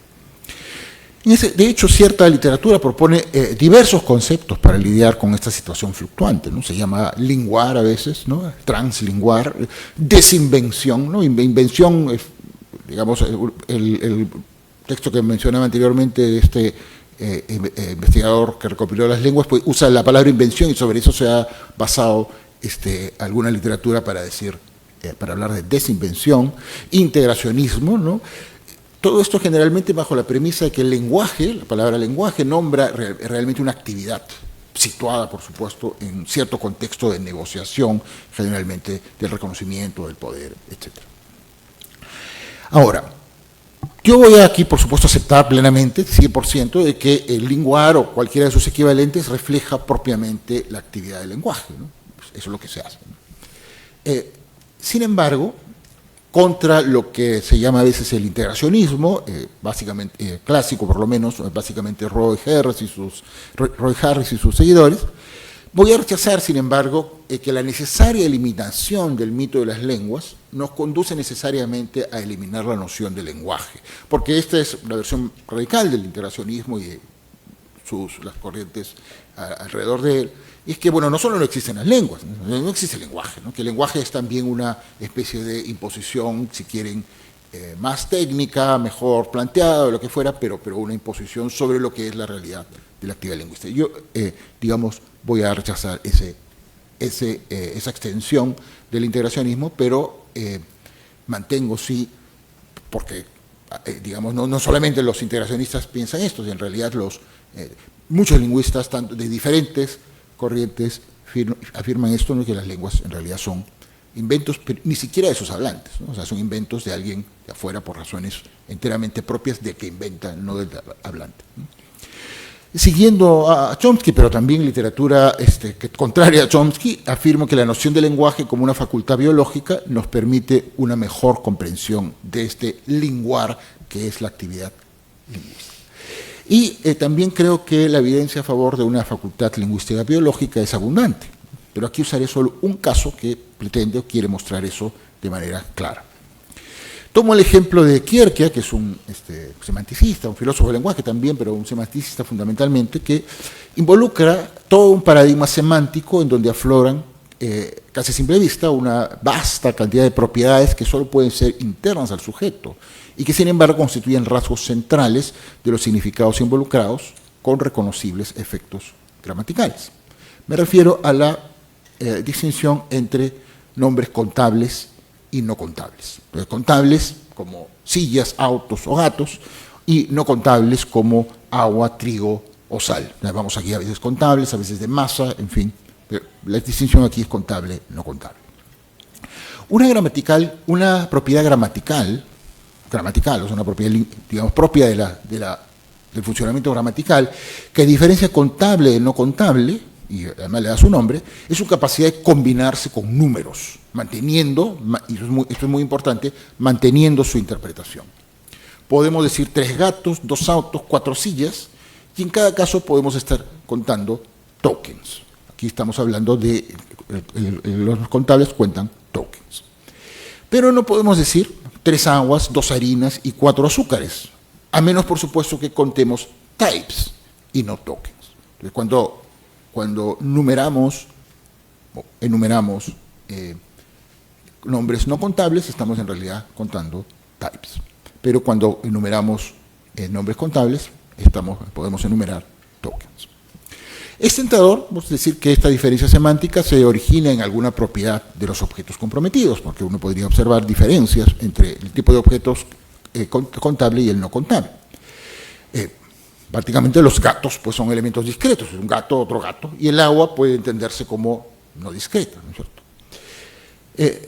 De hecho, cierta literatura propone diversos conceptos para lidiar con esta situación fluctuante, ¿no? Se llama linguar a veces, ¿no?, translinguar, desinvención, ¿no? Invención, digamos, el texto que mencionaba anteriormente de este investigador que recopiló las lenguas, pues usa la palabra invención y sobre eso se ha basado alguna literatura para hablar de desinvención, integracionismo, ¿no? Todo esto generalmente bajo la premisa de que el lenguaje, la palabra lenguaje, nombra realmente una actividad situada, por supuesto, en cierto contexto de negociación, generalmente del reconocimiento, del poder, etc. Ahora, yo voy aquí, por supuesto, a aceptar plenamente, 100%, de que el linguar o cualquiera de sus equivalentes refleja propiamente la actividad del lenguaje, ¿no? Eso es lo que se hace, ¿no? Sin embargo, contra lo que se llama a veces el integracionismo, básicamente clásico por lo menos, básicamente Roy Harris y sus seguidores, voy a rechazar, sin embargo, que la necesaria eliminación del mito de las lenguas nos conduce necesariamente a eliminar la noción de lenguaje, porque esta es una versión radical del integracionismo y de las corrientes alrededor de él. Y es que, bueno, no solo no existen las lenguas, no existe el lenguaje, ¿no?, que el lenguaje es también una especie de imposición, si quieren, más técnica, mejor planteada, o lo que fuera, pero una imposición sobre lo que es la realidad de la actividad lingüística. Yo, voy a rechazar esa extensión del integracionismo, pero mantengo, sí, porque, no solamente los integracionistas piensan esto, en realidad muchos lingüistas, tanto de diferentes corrientes, afirman esto, ¿no?, que las lenguas en realidad son inventos, pero ni siquiera de sus hablantes, ¿no? O sea, son inventos de alguien de afuera por razones enteramente propias de que inventa, no del hablante, ¿no? Siguiendo a Chomsky, pero también literatura contraria a Chomsky, afirmo que la noción de lenguaje como una facultad biológica nos permite una mejor comprensión de este linguar que es la actividad lingüística. Y también creo que la evidencia a favor de una facultad lingüística biológica es abundante, pero aquí usaré solo un caso que pretende o quiere mostrar eso de manera clara. Tomo el ejemplo de Kierkegaard, que es un semanticista, un filósofo del lenguaje también, pero un semanticista fundamentalmente, que involucra todo un paradigma semántico en donde afloran, casi a simple vista, una vasta cantidad de propiedades que solo pueden ser internas al sujeto y que sin embargo constituyen rasgos centrales de los significados involucrados con reconocibles efectos gramaticales. Me refiero a la distinción entre nombres contables y no contables. Entonces, contables como sillas, autos o gatos, y no contables como agua, trigo o sal. Vamos aquí a veces contables, a veces de masa, en fin. Pero la distinción aquí es contable, no contable. Una propiedad gramatical, o sea, una propiedad, digamos, propia del funcionamiento gramatical, que diferencia contable de no contable, y además le da su nombre, es su capacidad de combinarse con números, manteniendo, y esto es muy importante, manteniendo su interpretación. podemos decir 3 gatos, 2 autos, 4 sillas, y en cada caso podemos estar contando tokens. Aquí estamos hablando de los contables cuentan tokens. Pero no podemos decir 3 aguas, 2 harinas y 4 azúcares, a menos, por supuesto, que contemos types y no tokens. Entonces, cuando enumeramos nombres no contables, estamos en realidad contando types. Pero cuando enumeramos nombres contables, podemos enumerar tokens. Es tentador decir que esta diferencia semántica se origina en alguna propiedad de los objetos comprometidos, porque uno podría observar diferencias entre el tipo de objetos contable y el no contable. Prácticamente los gatos pues, son elementos discretos, un gato, otro gato, y el agua puede entenderse como no discreta, ¿no es cierto?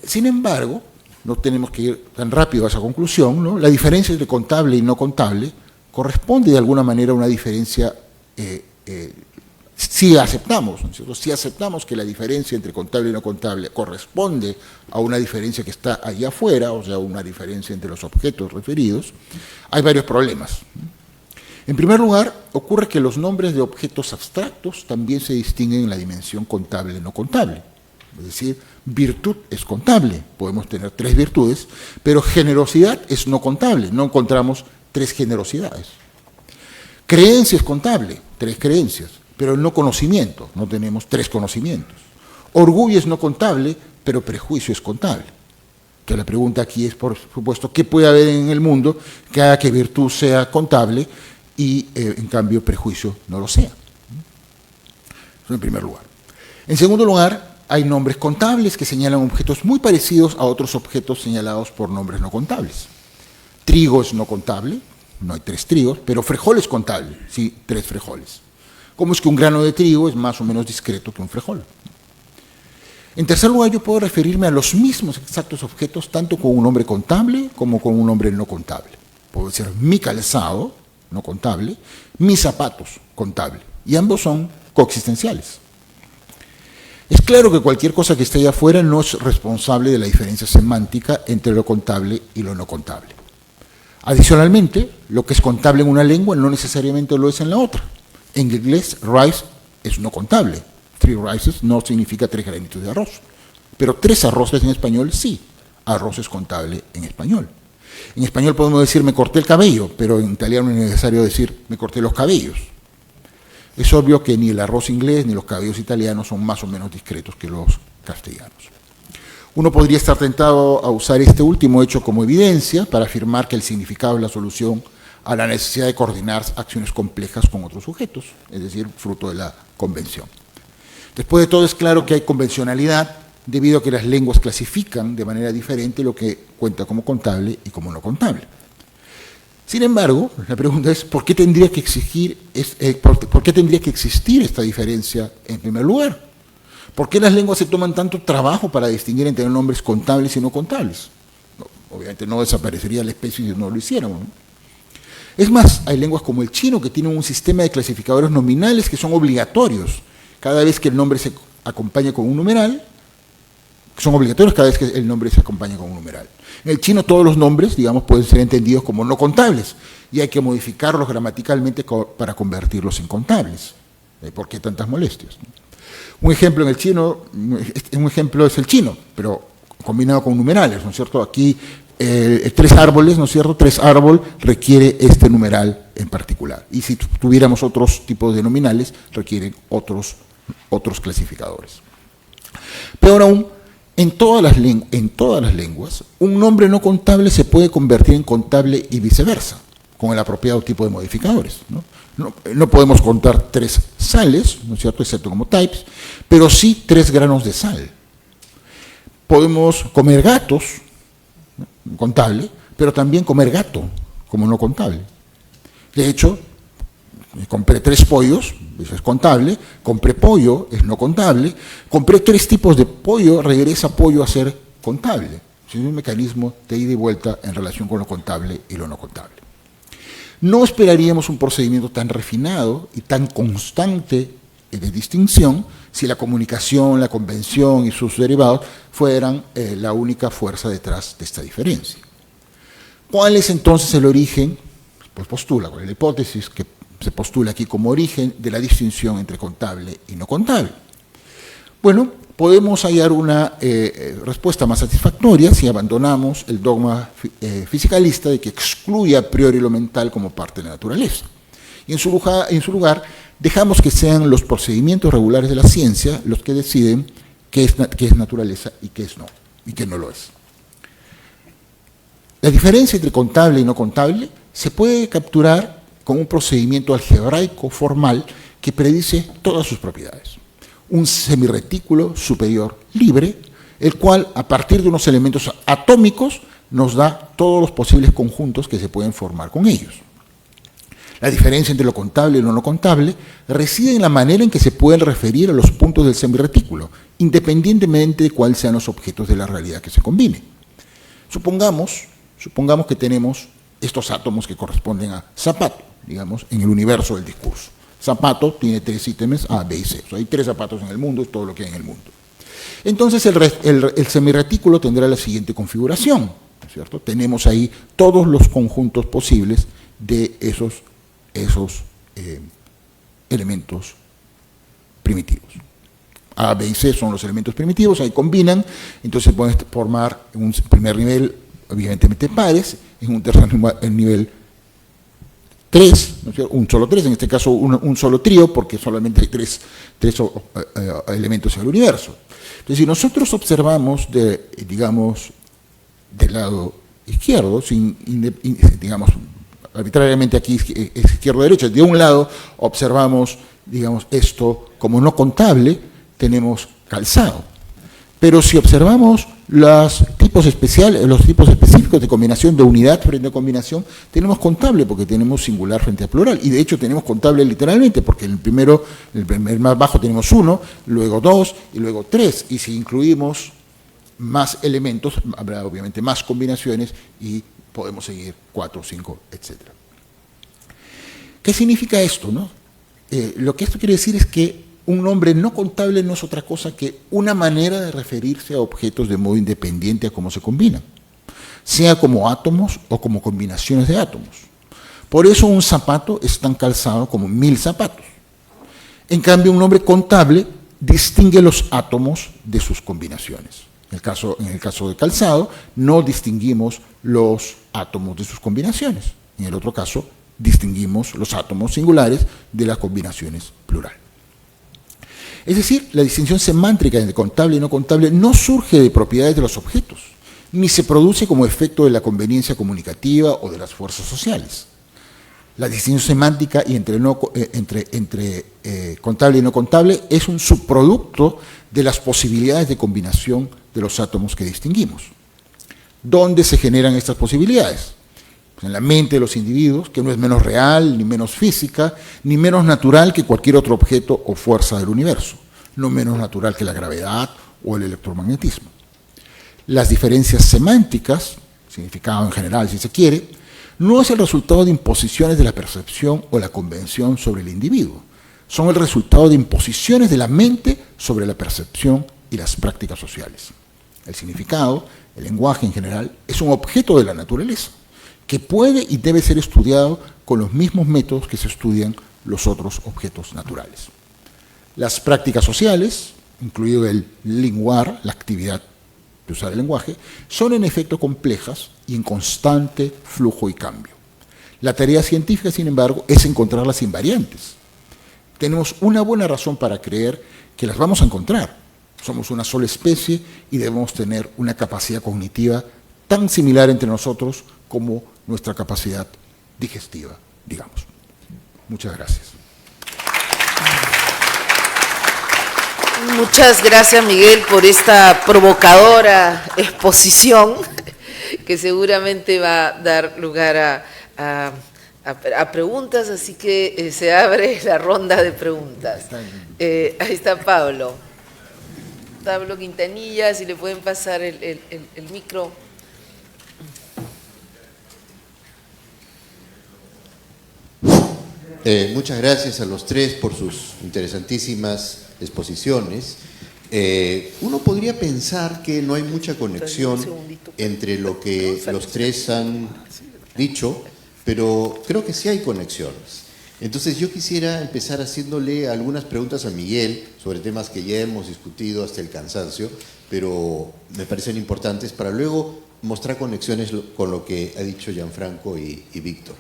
Sin embargo, no tenemos que ir tan rápido a esa conclusión, ¿no? La diferencia entre contable y no contable corresponde de alguna manera a una diferencia, si aceptamos, ¿no es cierto? Si aceptamos que la diferencia entre contable y no contable corresponde a una diferencia que está allá afuera, o sea, una diferencia entre los objetos referidos, hay varios problemas. En primer lugar, ocurre que los nombres de objetos abstractos también se distinguen en la dimensión contable y no contable. Es decir, virtud es contable, podemos tener 3 virtudes, pero generosidad es no contable, no encontramos 3 generosidades. Creencia es contable, 3 creencias, pero no conocimiento, no tenemos 3 conocimientos. Orgullo es no contable, pero prejuicio es contable. Que la pregunta aquí es, por supuesto, ¿qué puede haber en el mundo que haga que virtud sea contable y, en cambio, prejuicio no lo sea? Eso en primer lugar. En segundo lugar, hay nombres contables que señalan objetos muy parecidos a otros objetos señalados por nombres no contables. Trigo es no contable, no hay 3 trigos, pero frejol es contable, sí, 3 frejoles. ¿Cómo es que un grano de trigo es más o menos discreto que un frejol? En tercer lugar, yo puedo referirme a los mismos exactos objetos tanto con un nombre contable como con un nombre no contable. Puedo decir mi calzado, no contable, mis zapatos, contable, y ambos son coexistenciales. Es claro que cualquier cosa que esté allá afuera no es responsable de la diferencia semántica entre lo contable y lo no contable. Adicionalmente, lo que es contable en una lengua no necesariamente lo es en la otra. En inglés, rice es no contable. 3 rices no significa 3 granitos de arroz. Pero 3 arroces en español sí. Arroz es contable en español. En español podemos decir me corté el cabello, pero en italiano es necesario decir me corté los cabellos. Es obvio que ni el arroz inglés ni los cabellos italianos son más o menos discretos que los castellanos. Uno podría estar tentado a usar este último hecho como evidencia para afirmar que el significado es la solución a la necesidad de coordinar acciones complejas con otros sujetos, es decir, fruto de la convención. Después de todo, es claro que hay convencionalidad debido a que las lenguas clasifican de manera diferente lo que cuenta como contable y como no contable. Sin embargo, la pregunta es, ¿por qué tendría que existir esta diferencia en primer lugar? ¿Por qué las lenguas se toman tanto trabajo para distinguir entre nombres contables y no contables? Obviamente no desaparecería la especie si no lo hiciéramos, ¿no? Es más, hay lenguas como el chino que tienen un sistema de clasificadores nominales que son obligatorios. Cada vez que el nombre se acompaña con un numeral, son obligatorios cada vez que el nombre se acompaña con un numeral. En el chino todos los nombres, digamos, pueden ser entendidos como no contables y hay que modificarlos gramaticalmente para convertirlos en contables. ¿Por qué tantas molestias? Un ejemplo en el chino, un ejemplo es el chino, pero combinado con numerales, ¿no es cierto? Aquí 3 árboles, ¿no es cierto? 3 árbol requiere este numeral en particular. Y si tuviéramos otros tipos de nominales, requieren otros clasificadores. Peor aún, en todas las lenguas, un nombre no contable se puede convertir en contable y viceversa, con el apropiado tipo de modificadores, ¿no? No podemos contar 3 sales, ¿no es cierto?, excepto como types, pero sí 3 granos de sal. Podemos comer gatos, ¿no?, contable, pero también comer gato, como no contable. De hecho, compré 3 pollos, eso es contable, compré pollo, es no contable, compré 3 tipos de pollo, regresa pollo a ser contable. Es un mecanismo de ida y vuelta en relación con lo contable y lo no contable. No esperaríamos un procedimiento tan refinado y tan constante de distinción si la comunicación, la convención y sus derivados fueran la única fuerza detrás de esta diferencia. ¿Cuál es entonces el origen? Pues postula, con la hipótesis que se postula aquí como origen de la distinción entre contable y no contable. Bueno, podemos hallar una respuesta más satisfactoria si abandonamos el dogma fisicalista de que excluye a priori lo mental como parte de la naturaleza. Y en su lugar dejamos que sean los procedimientos regulares de la ciencia los que deciden qué es naturaleza y qué es no, y qué no lo es. La diferencia entre contable y no contable se puede capturar con un procedimiento algebraico formal que predice todas sus propiedades. Un semirretículo superior libre, el cual, a partir de unos elementos atómicos, nos da todos los posibles conjuntos que se pueden formar con ellos. La diferencia entre lo contable y lo no contable reside en la manera en que se pueden referir a los puntos del semirretículo, independientemente de cuáles sean los objetos de la realidad que se combine. Supongamos que tenemos estos átomos que corresponden a zapato, digamos, en el universo del discurso. Zapato tiene 3 ítems A, B y C. O sea, hay 3 zapatos en el mundo, es todo lo que hay en el mundo. Entonces el semirretículo tendrá la siguiente configuración, ¿no es cierto? Tenemos ahí todos los conjuntos posibles de esos elementos primitivos. A, B y C son los elementos primitivos, ahí combinan, entonces pueden formar en un primer nivel, evidentemente pares, en un tercer nivel 3, ¿no es cierto? Un solo 3, en este caso un solo trío, porque solamente hay tres elementos en el universo. Entonces, si nosotros observamos, digamos, del lado izquierdo, digamos, arbitrariamente aquí es izquierdo-derecha, de un lado observamos, digamos, esto como no contable, tenemos calzado. Pero si observamos los tipos específicos de combinación, de unidad frente a combinación, tenemos contable porque tenemos singular frente a plural. Y de hecho tenemos contable literalmente porque en el primer más bajo tenemos 1, luego 2 y luego 3. Y si incluimos más elementos, habrá obviamente más combinaciones y podemos seguir 4, 5, etc. ¿Qué significa esto, no? Lo que esto quiere decir es que un nombre no contable no es otra cosa que una manera de referirse a objetos de modo independiente a cómo se combinan, sea como átomos o como combinaciones de átomos. Por eso un zapato es tan calzado como 1000 zapatos. En cambio, un nombre contable distingue los átomos de sus combinaciones. En el caso de calzado, no distinguimos los átomos de sus combinaciones. En el otro caso, distinguimos los átomos singulares de las combinaciones plurales. Es decir, la distinción semántica entre contable y no contable no surge de propiedades de los objetos, ni se produce como efecto de la conveniencia comunicativa o de las fuerzas sociales. La distinción semántica entre contable y no contable es un subproducto de las posibilidades de combinación de los átomos que distinguimos. ¿Dónde se generan estas posibilidades? Pues en la mente de los individuos, que no es menos real, ni menos física, ni menos natural que cualquier otro objeto o fuerza del universo, no menos natural que la gravedad o el electromagnetismo. Las diferencias semánticas, significado en general si se quiere, no es el resultado de imposiciones de la percepción o la convención sobre el individuo, son el resultado de imposiciones de la mente sobre la percepción y las prácticas sociales. El significado, el lenguaje en general, es un objeto de la naturaleza, que puede y debe ser estudiado con los mismos métodos que se estudian los otros objetos naturales. Las prácticas sociales, incluido el linguar, la actividad de usar el lenguaje, son en efecto complejas y en constante flujo y cambio. La tarea científica, sin embargo, es encontrarlas invariantes. Tenemos una buena razón para creer que las vamos a encontrar. Somos una sola especie y debemos tener una capacidad cognitiva tan similar entre nosotros como nuestra capacidad digestiva, digamos. Muchas gracias. Muchas gracias, Miguel, por esta provocadora exposición que seguramente va a dar lugar a preguntas, así que se abre la ronda de preguntas. Ahí está Pablo. Pablo Quintanilla, si le pueden pasar el micro. Muchas gracias a los tres por sus interesantísimas exposiciones. Uno podría pensar que no hay mucha conexión entre lo que los tres han dicho, pero creo que sí hay conexiones. Entonces yo quisiera empezar haciéndole algunas preguntas a Miguel sobre temas que ya hemos discutido hasta el cansancio, pero me parecen importantes para luego mostrar conexiones con lo que ha dicho Gianfranco y Víctor.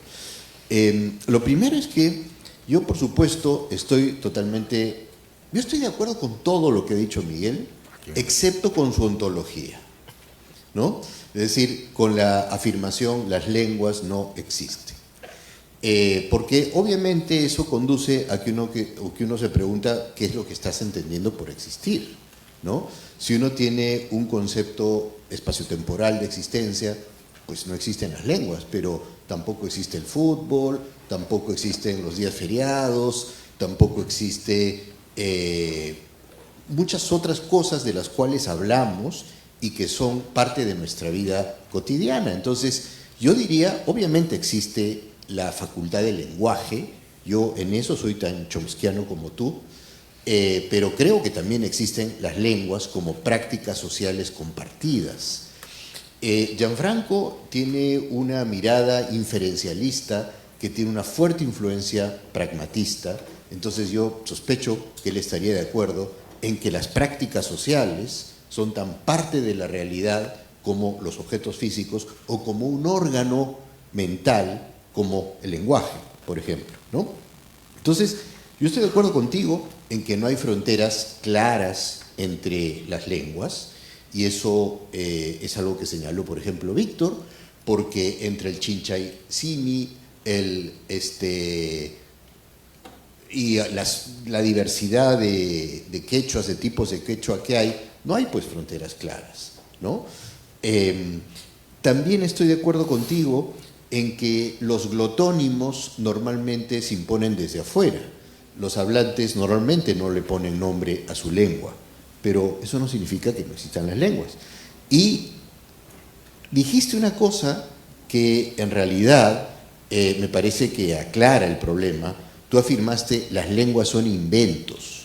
Lo primero es que yo, por supuesto, yo estoy de acuerdo con todo lo que ha dicho Miguel, excepto con su ontología, ¿no? Es decir, con la afirmación, las lenguas no existen. Porque obviamente eso conduce a que uno se pregunta qué es lo que estás entendiendo por existir, ¿no? Si uno tiene un concepto espaciotemporal de existencia, pues no existen las lenguas, pero tampoco existe el fútbol, tampoco existen los días feriados, tampoco existe muchas otras cosas de las cuales hablamos y que son parte de nuestra vida cotidiana. Entonces, yo diría, obviamente existe la facultad del lenguaje, yo en eso soy tan chomskiano como tú, pero creo que también existen las lenguas como prácticas sociales compartidas. Gianfranco tiene una mirada inferencialista que tiene una fuerte influencia pragmatista, entonces yo sospecho que él estaría de acuerdo en que las prácticas sociales son tan parte de la realidad como los objetos físicos o como un órgano mental como el lenguaje, por ejemplo, ¿no? Entonces, yo estoy de acuerdo contigo en que no hay fronteras claras entre las lenguas, y eso es algo que señaló, por ejemplo, Víctor, porque entre el Chinchay Simi, y la diversidad de quechuas, de tipos de quechua que hay, no hay pues fronteras claras, ¿no? También estoy de acuerdo contigo en que los glotónimos normalmente se imponen desde afuera. Los hablantes normalmente no le ponen nombre a su lengua, pero eso no significa que no existan las lenguas. Y dijiste una cosa que en realidad me parece que aclara el problema. Tú afirmaste las lenguas son inventos,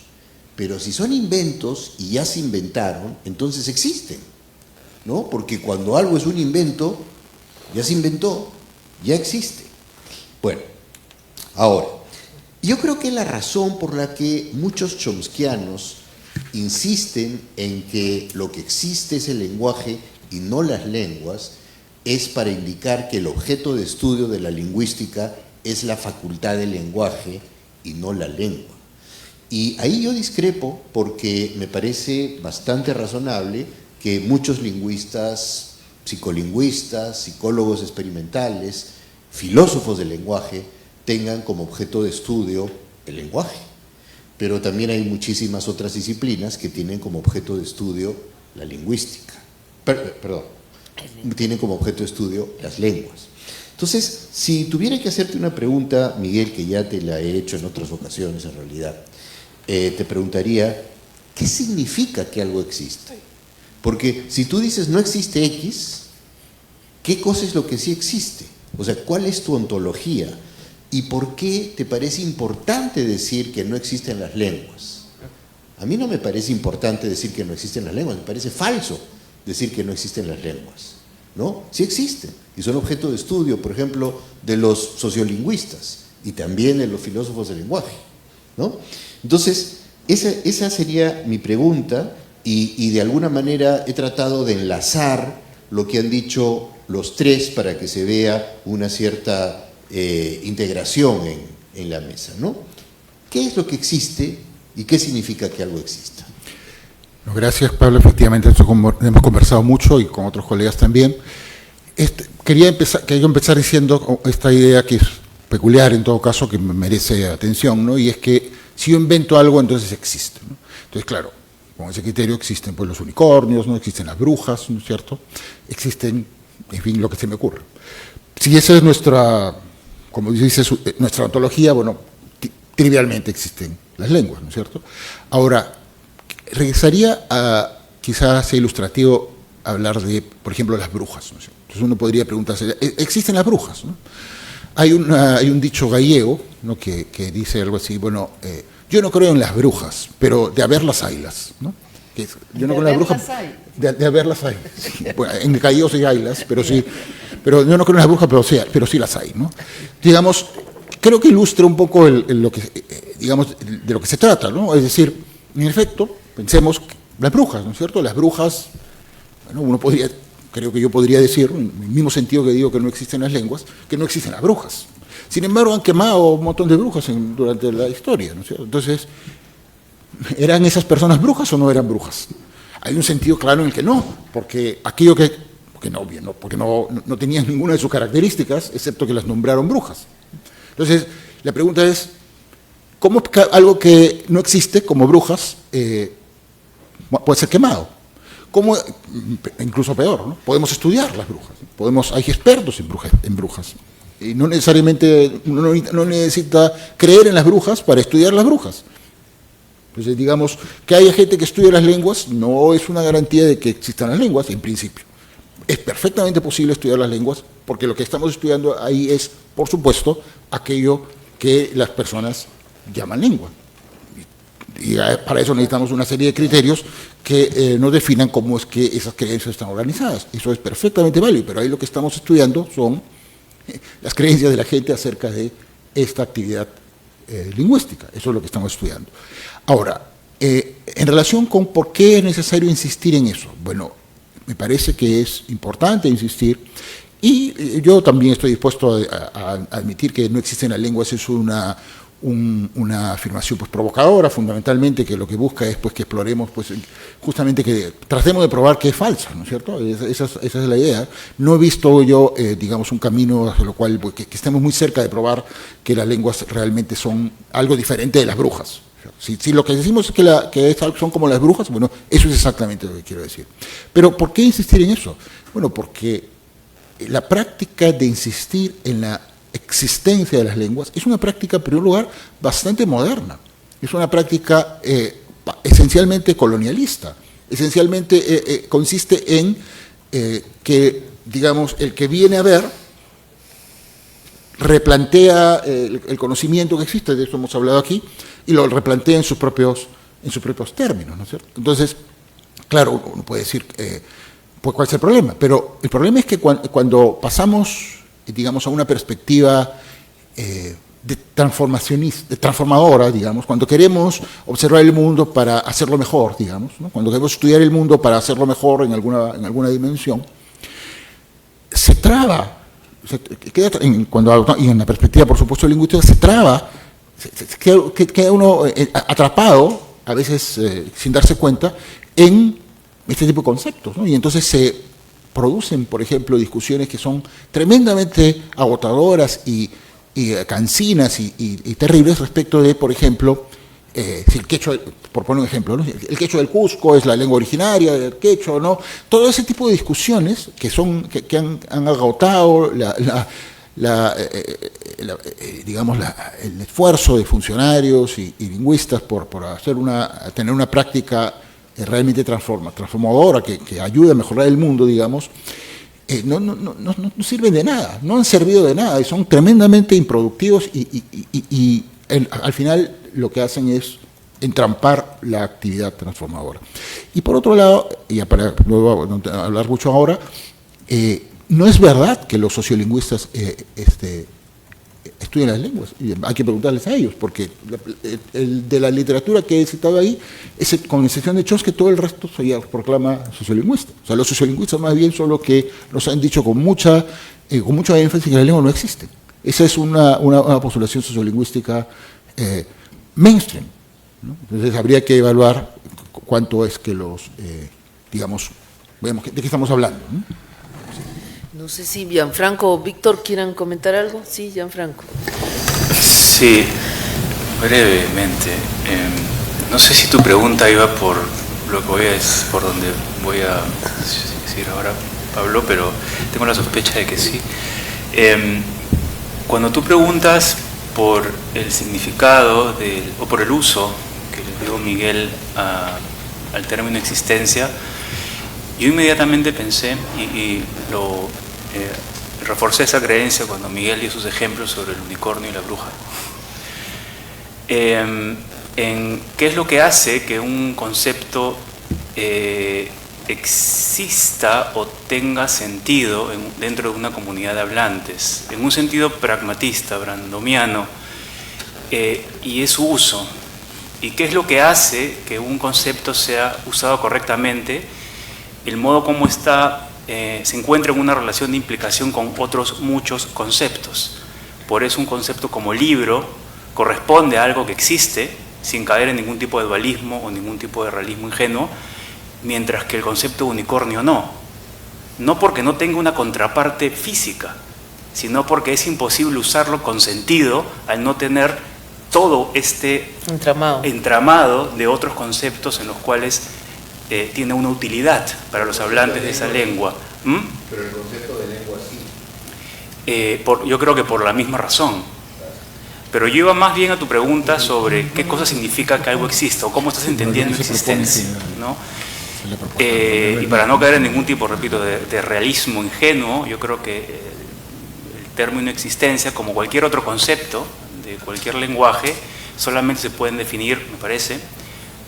pero si son inventos y ya se inventaron, entonces existen, ¿no? Porque cuando algo es un invento, ya se inventó, ya existe. Bueno, ahora, yo creo que la razón por la que muchos chomskianos insisten en que lo que existe es el lenguaje y no las lenguas es para indicar que el objeto de estudio de la lingüística es la facultad del lenguaje y no la lengua. Y ahí yo discrepo porque me parece bastante razonable que muchos lingüistas, psicolingüistas, psicólogos experimentales, filósofos del lenguaje tengan como objeto de estudio el lenguaje. Pero también hay muchísimas otras disciplinas que tienen como objeto de estudio la lingüística. Tienen como objeto de estudio las lenguas. Entonces, si tuviera que hacerte una pregunta, Miguel, que ya te la he hecho en otras ocasiones en realidad, te preguntaría, ¿qué significa que algo existe? Porque si tú dices no existe X, ¿qué cosa es lo que sí existe? O sea, ¿cuál es tu ontología? ¿Y por qué te parece importante decir que no existen las lenguas? A mí no me parece importante decir que no existen las lenguas, me parece falso decir que no existen las lenguas, ¿no? Sí existen, y son objeto de estudio, por ejemplo, de los sociolingüistas y también de los filósofos del lenguaje, ¿no? Entonces, esa sería mi pregunta, y de alguna manera he tratado de enlazar lo que han dicho los tres para que se vea una cierta integración en la mesa, ¿no? ¿Qué es lo que existe y qué significa que algo exista? No, gracias, Pablo. Efectivamente, esto hemos conversado mucho y con otros colegas también. Quería empezar diciendo esta idea que es peculiar en todo caso, que merece atención, ¿no? Y es que si yo invento algo, entonces existe, ¿no? Entonces, claro, con ese criterio existen pues los unicornios, ¿no? Existen las brujas, ¿no es cierto? Existen, en fin, lo que se me ocurre. Si esa es nuestra, como dice nuestra ontología, bueno, trivialmente existen las lenguas, ¿no es cierto? Ahora, regresaría a, quizás sea ilustrativo, hablar de, por ejemplo, las brujas, ¿no es cierto? Entonces uno podría preguntarse, ¿existen las brujas, no? Hay un dicho gallego, ¿no? que dice algo así, bueno, yo no creo en las brujas, pero de haberlas haylas, ¿no? Yo no creo en las brujas, de haberlas hay. Sí, bueno, en gallegos hay haylas, pero sí, Pero yo no creo en las brujas, pero sí las hay, ¿no? Digamos, creo que ilustra un poco lo que, digamos, de lo que se trata, ¿no? Es decir, en efecto, pensemos las brujas, ¿no es cierto? Las brujas, bueno, uno podría, creo que yo podría decir, en el mismo sentido que digo que no existen las lenguas, que no existen las brujas. Sin embargo, han quemado un montón de brujas durante la historia, ¿no es cierto? Entonces, ¿eran esas personas brujas o no eran brujas? Hay un sentido claro en el que no, porque aquello porque no tenían ninguna de sus características, excepto que las nombraron brujas. Entonces, la pregunta es, ¿cómo algo que no existe, como brujas, puede ser quemado? ¿Cómo, incluso peor, ¿no? Podemos estudiar las brujas, hay expertos en brujas, y no necesariamente, uno no necesita creer en las brujas para estudiar las brujas. Entonces, digamos, que haya gente que estudie las lenguas no es una garantía de que existan las lenguas, en principio. Es perfectamente posible estudiar las lenguas, porque lo que estamos estudiando ahí es, por supuesto, aquello que las personas llaman lengua. Y para eso necesitamos una serie de criterios que nos definan cómo es que esas creencias están organizadas. Eso es perfectamente válido, pero ahí lo que estamos estudiando son las creencias de la gente acerca de esta actividad lingüística. Eso es lo que estamos estudiando. Ahora, en relación con por qué es necesario insistir en eso, bueno, me parece que es importante insistir, y yo también estoy dispuesto a admitir que no existen las lenguas, es una afirmación pues provocadora, fundamentalmente, que lo que busca es pues que exploremos, pues justamente que tratemos de probar que es falsa, ¿no es cierto? Esa es la idea. No he visto yo, digamos, un camino hacia lo cual pues, que estemos muy cerca de probar que las lenguas realmente son algo diferente de las brujas. Si lo que decimos es que son como las brujas, bueno, eso es exactamente lo que quiero decir. Pero ¿por qué insistir en eso? Bueno, porque la práctica de insistir en la existencia de las lenguas es una práctica, en primer lugar, bastante moderna. Es una práctica esencialmente colonialista. Esencialmente consiste en que, digamos, el que viene a ver replantea el conocimiento que existe, de eso hemos hablado aquí, y lo replantea en sus propios términos, ¿no es cierto? Entonces, claro, uno puede decir, pues, ¿cuál es el problema? Pero el problema es que cuando pasamos, digamos, a una perspectiva transformadora, digamos, cuando queremos observar el mundo para hacerlo mejor, digamos, ¿no? Cuando queremos estudiar el mundo para hacerlo mejor en alguna dimensión, se traba, y en la perspectiva, por supuesto, lingüística, se traba, queda uno atrapado, a veces sin darse cuenta, en este tipo de conceptos, ¿no? Y entonces se producen, por ejemplo, discusiones que son tremendamente agotadoras y cansinas y terribles respecto de, por ejemplo, si el quechua, por poner un ejemplo, ¿no? El quechua del Cusco es la lengua originaria del quechua, ¿no? Todo ese tipo de discusiones que han agotado digamos, el esfuerzo de funcionarios y lingüistas por tener una práctica realmente transformadora que ayude a mejorar el mundo, digamos, no sirven de nada, no han servido de nada y son tremendamente improductivos y al final lo que hacen es entrampar la actividad transformadora. Y por otro lado, y para no hablar mucho ahora, no es verdad que los sociolingüistas estudian las lenguas. Hay que preguntarles a ellos, porque el de la literatura que he citado ahí, con excepción de Chomsky, todo el resto se proclama sociolingüista. O sea, los sociolingüistas más bien son los que nos han dicho con mucho énfasis que las lenguas no existen. Esa es una postulación sociolingüística mainstream, ¿no? Entonces habría que evaluar cuánto es que digamos, veamos de qué estamos hablando, ¿no? No sé si Gianfranco o Víctor quieran comentar algo. Sí, Gianfranco. Sí, brevemente. No sé si tu pregunta iba por donde voy a decir ahora, Pablo, pero tengo la sospecha de que sí. Cuando tú preguntas por el significado o por el uso que le dio Miguel al término existencia, yo inmediatamente pensé y reforcé esa creencia cuando Miguel dio sus ejemplos sobre el unicornio y la bruja. En qué es lo que hace que un concepto exista o tenga sentido dentro de una comunidad de hablantes, en un sentido pragmatista, brandomiano, y es su uso. ¿Y qué es lo que hace que un concepto sea usado correctamente? El modo como se encuentra en una relación de implicación con otros muchos conceptos. Por eso un concepto como libro corresponde a algo que existe, sin caer en ningún tipo de dualismo o ningún tipo de realismo ingenuo, mientras que el concepto de unicornio no. No porque no tenga una contraparte física, sino porque es imposible usarlo con sentido al no tener todo este entramado de otros conceptos en los cuales tiene una utilidad para los hablantes de esa lengua. Pero el concepto de lengua sí. Yo creo que por la misma razón. Pero yo iba más bien a tu pregunta sobre qué cosa significa que algo exista o cómo estás entendiendo existencia, ¿no? Y para no caer en ningún tipo, repito, de realismo ingenuo, yo creo que el término existencia, como cualquier otro concepto de cualquier lenguaje, solamente se pueden definir, me parece,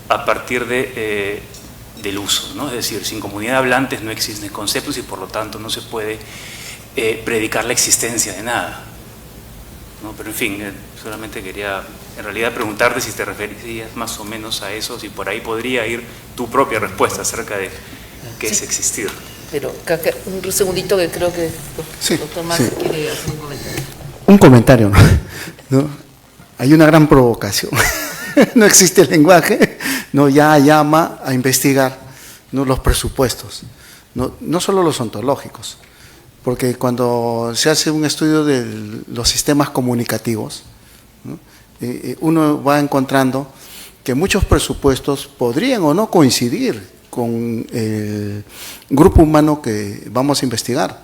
a partir del uso, ¿no? Es decir, sin comunidad de hablantes no existen conceptos y por lo tanto no se puede predicar la existencia de nada, ¿no? Pero en fin, solamente quería en realidad preguntarte si te referías más o menos a eso, si por ahí podría ir tu propia respuesta acerca de qué es existir. Pero un segundito que creo que Sí, doctor Más sí. quiere hacer un comentario. Un comentario, ¿no? Hay una gran provocación. No existe el lenguaje, no, ya llama a investigar, ¿no?, los presupuestos, no solo los ontológicos, porque cuando se hace un estudio de los sistemas comunicativos, ¿no?, uno va encontrando que muchos presupuestos podrían o no coincidir con el grupo humano que vamos a investigar.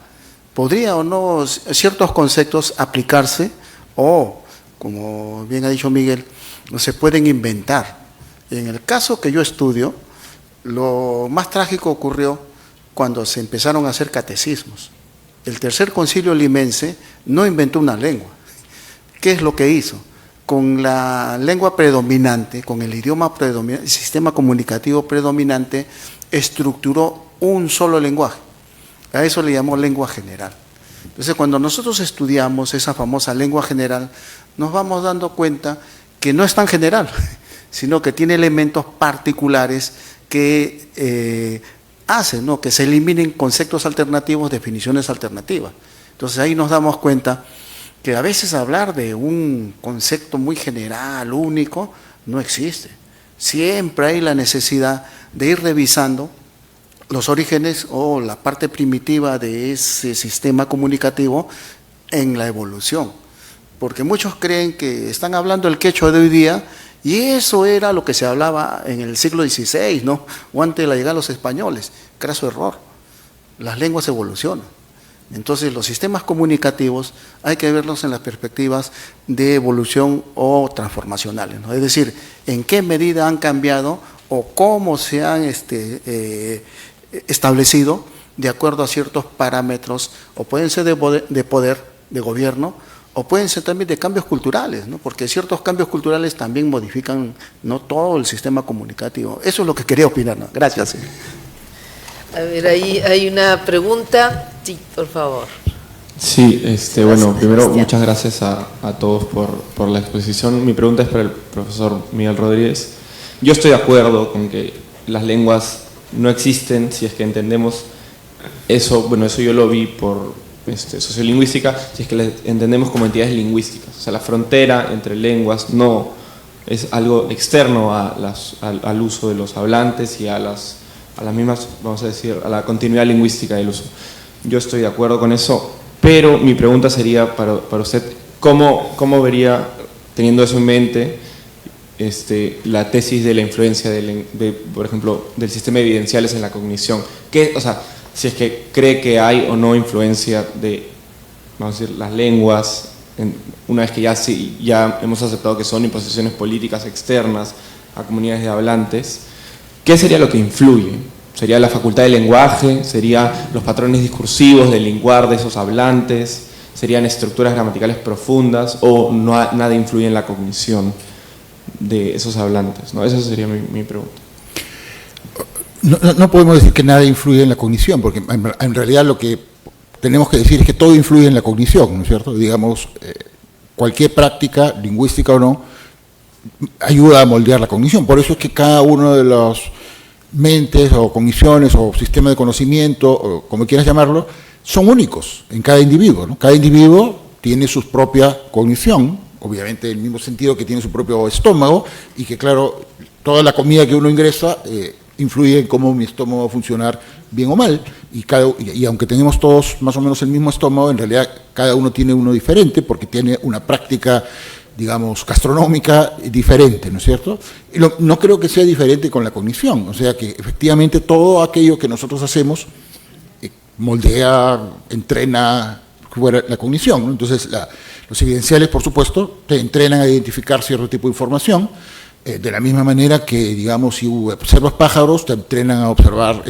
Podría o no ciertos conceptos aplicarse o, como bien ha dicho Miguel, no se pueden inventar. En el caso que yo estudio, lo más trágico ocurrió cuando se empezaron a hacer catecismos. El Tercer Concilio Limense no inventó una lengua. ¿Qué es lo que hizo? Con la lengua predominante, con el idioma predominante, el sistema comunicativo predominante, estructuró un solo lenguaje. A eso le llamó lengua general. Entonces, cuando nosotros estudiamos esa famosa lengua general, nos vamos dando cuenta que no es tan general, sino que tiene elementos particulares que hacen, ¿no?, que se eliminen conceptos alternativos, definiciones alternativas. Entonces, ahí nos damos cuenta que a veces hablar de un concepto muy general, único, no existe. Siempre hay la necesidad de ir revisando los orígenes o la parte primitiva de ese sistema comunicativo en la evolución. Porque muchos creen que están hablando el quechua de hoy día y eso era lo que se hablaba en el siglo XVI, ¿no?, o antes de la llegada de los españoles. Craso error. Las lenguas evolucionan. Entonces, los sistemas comunicativos hay que verlos en las perspectivas de evolución o transformacionales, ¿no? Es decir, en qué medida han cambiado o cómo se han establecido de acuerdo a ciertos parámetros, o pueden ser de poder, de gobierno, o pueden ser también de cambios culturales, ¿no?, porque ciertos cambios culturales también modifican, no todo el sistema comunicativo. Eso es lo que quería opinar, ¿no? Gracias. A ver, ahí hay una pregunta. Sí, por favor. Sí, bueno, primero Cristian. muchas gracias a todos por la exposición. Mi pregunta es para el profesor Miguel Rodríguez. Yo estoy de acuerdo con que las lenguas no existen si es que entendemos eso, bueno, eso yo lo vi por sociolingüística, si es que las entendemos como entidades lingüísticas. O sea, la frontera entre lenguas no es algo externo al uso de los hablantes y a las mismas, vamos a decir, a la continuidad lingüística del uso. Yo estoy de acuerdo con eso, pero mi pregunta sería para usted, ¿cómo vería, teniendo eso en mente, la tesis de la influencia, por ejemplo, del sistema de evidenciales en la cognición? O sea, si es que cree que hay o no influencia de, vamos a decir, las lenguas, una vez que ya hemos aceptado que son imposiciones políticas externas a comunidades de hablantes, ¿qué sería lo que influye? ¿Sería la facultad de lenguaje? ¿Sería los patrones discursivos del lenguaje de esos hablantes? ¿Serían estructuras gramaticales profundas? ¿O nada influye en la cognición de esos hablantes? ¿No? Esa sería mi pregunta. No podemos decir que nada influye en la cognición, porque en realidad lo que tenemos que decir es que todo influye en la cognición, ¿no es cierto? Digamos, cualquier práctica, lingüística o no, ayuda a moldear la cognición. Por eso es que cada uno de los mentes o cogniciones o sistemas de conocimiento, o como quieras llamarlo, son únicos en cada individuo, ¿no? Cada individuo tiene su propia cognición, obviamente en el mismo sentido que tiene su propio estómago, y que claro, toda la comida que uno ingresa influye en cómo mi estómago va a funcionar bien o mal, y aunque tenemos todos más o menos el mismo estómago, en realidad cada uno tiene uno diferente porque tiene una práctica, digamos, gastronómica diferente, ¿no es cierto? Y no creo que sea diferente con la cognición, o sea que efectivamente todo aquello que nosotros hacemos moldea, entrena la cognición, ¿no? Entonces los evidenciales, por supuesto, te entrenan a identificar cierto tipo de información, de la misma manera que, digamos, si observas pájaros, te entrenan a observar,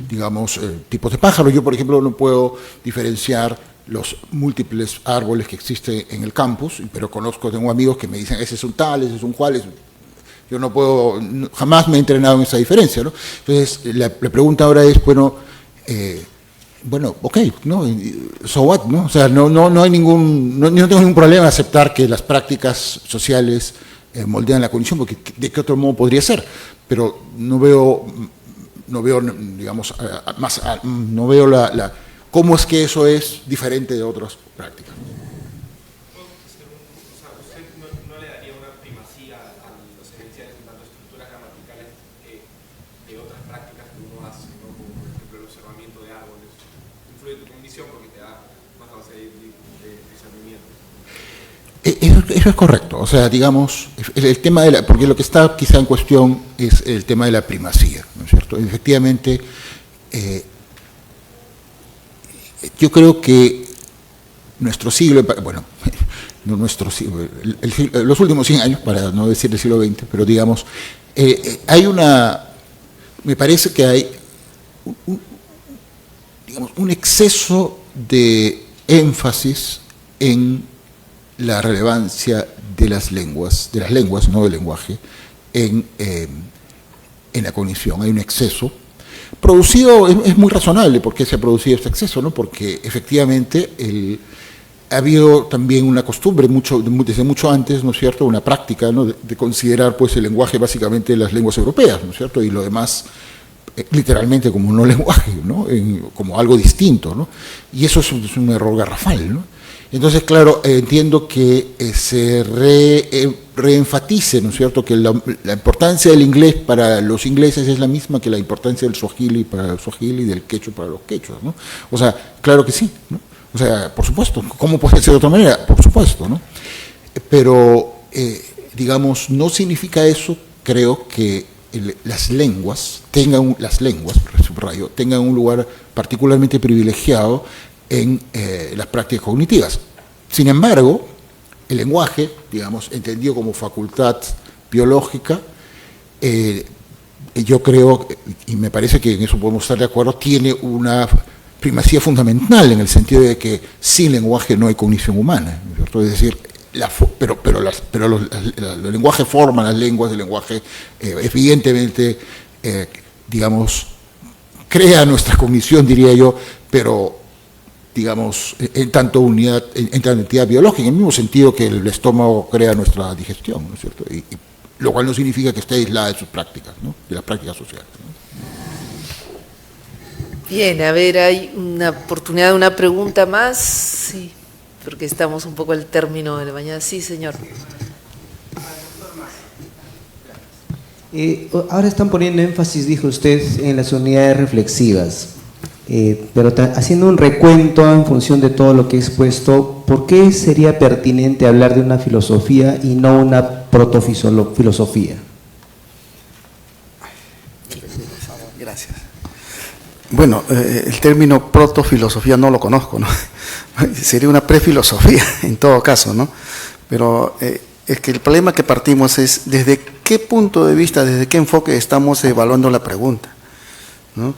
digamos, tipos de pájaros. Yo, por ejemplo, no puedo diferenciar los múltiples árboles que existen en el campus, pero tengo amigos que me dicen, ese es un tal, ese es un cual, yo no puedo, jamás me he entrenado en esa diferencia, ¿no? Entonces, la pregunta ahora es, bueno, ok, ¿no? So what, ¿no? O sea, no tengo ningún problema en aceptar que las prácticas sociales moldean la cognición, porque de qué otro modo podría ser, pero no veo, digamos, no veo cómo es que eso es diferente de otras prácticas. ¿Usted no le daría una primacía a los evidenciales en tanto estructuras gramaticales de otras prácticas que uno hace, ¿no? Como por ejemplo el observamiento de árboles? Influye tu cognición porque te da más capacidad de discernimiento. Eso es correcto, o sea, digamos, el tema porque lo que está quizá en cuestión es el tema de la primacía, ¿no es cierto? Efectivamente, yo creo que nuestro siglo, bueno, no nuestro siglo, los últimos 100 años, para no decir el siglo XX, pero digamos, me parece que hay un exceso de énfasis en la relevancia de las lenguas, no del lenguaje, en la cognición. Hay un exceso producido, es muy razonable por qué se ha producido este exceso, ¿no? Porque efectivamente ha habido también una costumbre desde mucho antes, ¿no es cierto?, una práctica, ¿no?, de considerar pues el lenguaje básicamente las lenguas europeas, ¿no es cierto?, y lo demás literalmente como no lenguaje, ¿no?, como algo distinto, ¿no? Y eso es un error garrafal, ¿no? Entonces, claro, entiendo que se reenfatice, ¿no es cierto?, que la importancia del inglés para los ingleses es la misma que la importancia del suajili para el suajili y del quechua para los quechuas, ¿no? O sea, claro que sí, ¿no? O sea, por supuesto, ¿cómo puede ser de otra manera? Por supuesto, ¿no? Pero, digamos, no significa eso, creo, que las lenguas tengan un lugar particularmente privilegiado en las prácticas cognitivas. Sin embargo, el lenguaje, digamos, entendido como facultad biológica, yo creo, y me parece que en eso podemos estar de acuerdo, tiene una primacía fundamental en el sentido de que sin lenguaje no hay cognición humana, ¿no es cierto? Es decir, el lenguaje forma las lenguas, el lenguaje evidentemente, digamos, crea nuestra cognición, diría yo, pero digamos, en tanto entidad biológica, en el mismo sentido que el estómago crea nuestra digestión, ¿no es cierto? Y lo cual no significa que esté aislada de sus prácticas, ¿no?, de las prácticas sociales, ¿no? Bien, a ver, hay una oportunidad de una pregunta más, sí, porque estamos un poco al término de la mañana. Sí, señor. Ahora están poniendo énfasis, dijo usted, en las unidades reflexivas, pero haciendo un recuento en función de todo lo que he expuesto, ¿por qué sería pertinente hablar de una filosofía y no una protofilosofía? Gracias. Bueno, el término protofilosofía no lo conozco, ¿no? Sería una prefilosofía en todo caso, ¿no? Pero es que el problema que partimos es desde qué punto de vista, desde qué enfoque estamos evaluando la pregunta, ¿no?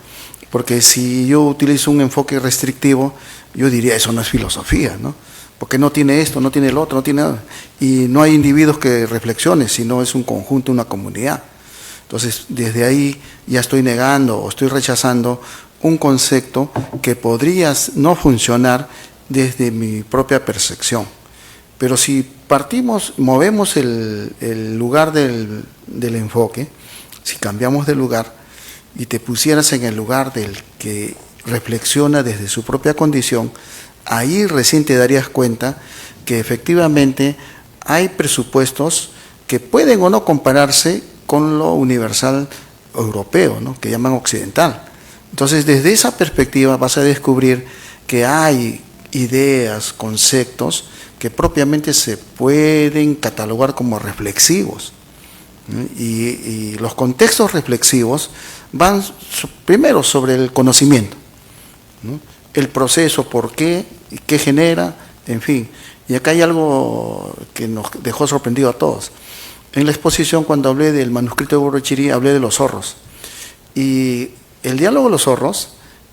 Porque si yo utilizo un enfoque restrictivo, yo diría eso no es filosofía, ¿no? Porque no tiene esto, no tiene el otro, no tiene nada. Y no hay individuos que reflexionen, sino es un conjunto, una comunidad. Entonces, desde ahí ya estoy negando o estoy rechazando un concepto que podría no funcionar desde mi propia percepción. Pero si movemos el lugar del enfoque, si cambiamos de lugar y te pusieras en el lugar del que reflexiona desde su propia condición, ahí recién te darías cuenta que efectivamente hay presupuestos que pueden o no compararse con lo universal europeo, ¿no?, que llaman occidental. Entonces, desde esa perspectiva vas a descubrir que hay ideas, conceptos que propiamente se pueden catalogar como reflexivos. Y los contextos reflexivos van primero sobre el conocimiento, ¿no?, el proceso, por qué, qué genera, en fin. Y acá hay algo que nos dejó sorprendido a todos. En la exposición, cuando hablé del manuscrito de Borrochiri, hablé de los zorros. Y el diálogo de los zorros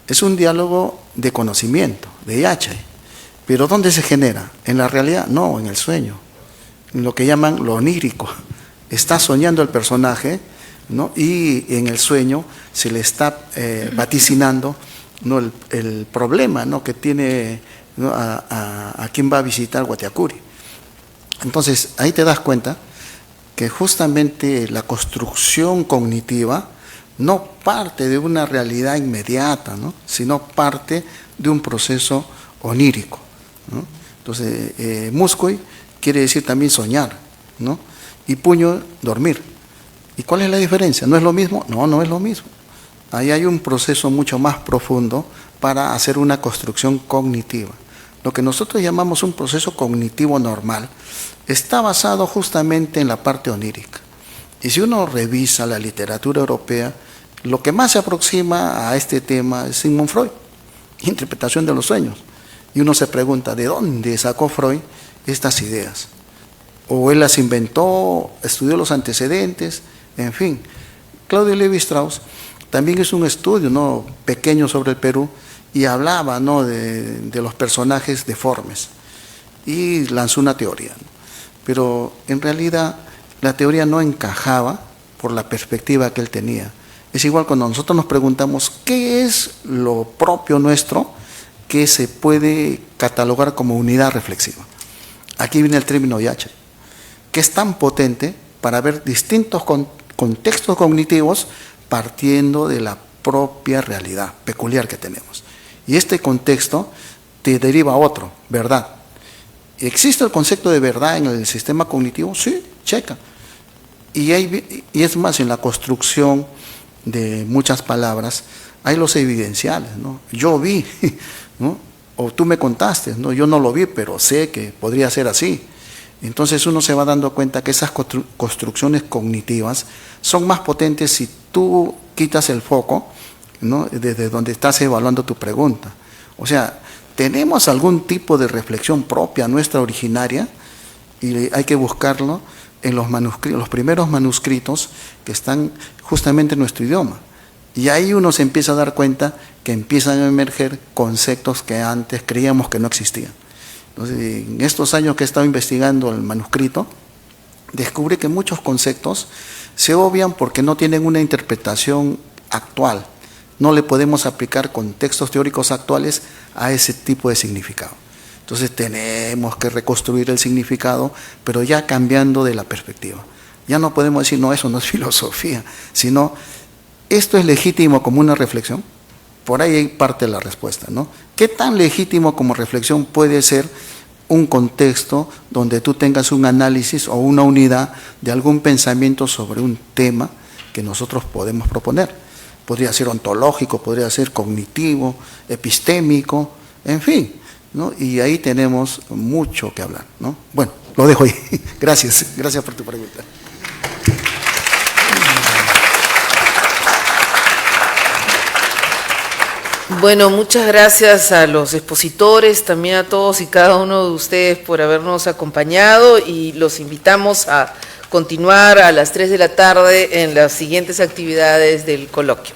es un diálogo de conocimiento, de yachay. Pero ¿dónde se genera? ¿En la realidad? No, en el sueño. En lo que llaman lo onírico. Está soñando el personaje, ¿no?, y en el sueño se le está vaticinando, ¿no?, el problema, ¿no?, que tiene, ¿no?, a quien va a visitar Guatiacuri. Entonces, ahí te das cuenta que justamente la construcción cognitiva no parte de una realidad inmediata, ¿no?, sino parte de un proceso onírico, ¿no? Entonces, muscoy quiere decir también soñar, ¿no?, y puño, dormir. ¿Y cuál es la diferencia? ¿No es lo mismo? No, no es lo mismo. Ahí hay un proceso mucho más profundo para hacer una construcción cognitiva. Lo que nosotros llamamos un proceso cognitivo normal está basado justamente en la parte onírica. Y si uno revisa la literatura europea, lo que más se aproxima a este tema es Sigmund Freud, interpretación de los sueños. Y uno se pregunta, ¿de dónde sacó Freud estas ideas? O él las inventó, estudió los antecedentes, en fin. Claudio Levi-Strauss también hizo un estudio, ¿no?, pequeño sobre el Perú y hablaba, ¿no?, de los personajes deformes y lanzó una teoría, ¿no? Pero en realidad la teoría no encajaba por la perspectiva que él tenía. Es igual cuando nosotros nos preguntamos qué es lo propio nuestro que se puede catalogar como unidad reflexiva. Aquí viene el término yachay, que es tan potente para ver distintos contextos cognitivos partiendo de la propia realidad peculiar que tenemos. Y este contexto te deriva a otro, verdad. ¿Existe el concepto de verdad en el sistema cognitivo? Sí, checa. Y es más, en la construcción de muchas palabras hay los evidenciales, ¿no? Yo vi, ¿no?, o tú me contaste, ¿no?, yo no lo vi, pero sé que podría ser así. Entonces uno se va dando cuenta que esas construcciones cognitivas son más potentes si tú quitas el foco, ¿no?, desde donde estás evaluando tu pregunta. O sea, tenemos algún tipo de reflexión propia nuestra originaria y hay que buscarlo en los manuscritos, los primeros manuscritos que están justamente en nuestro idioma. Y ahí uno se empieza a dar cuenta que empiezan a emerger conceptos que antes creíamos que no existían. Entonces, en estos años que he estado investigando el manuscrito, descubrí que muchos conceptos se obvian porque no tienen una interpretación actual. No le podemos aplicar contextos teóricos actuales a ese tipo de significado. Entonces tenemos que reconstruir el significado, pero ya cambiando de la perspectiva. Ya no podemos decir, no, eso no es filosofía, sino esto es legítimo como una reflexión. Por ahí parte de la respuesta, ¿no? ¿Qué tan legítimo como reflexión puede ser un contexto donde tú tengas un análisis o una unidad de algún pensamiento sobre un tema que nosotros podemos proponer? Podría ser ontológico, podría ser cognitivo, epistémico, en fin, ¿no? Y ahí tenemos mucho que hablar, ¿no? Bueno, lo dejo ahí. Gracias por tu pregunta. Bueno, muchas gracias a los expositores, también a todos y cada uno de ustedes por habernos acompañado y los invitamos a continuar a las 3 de la tarde en las siguientes actividades del coloquio.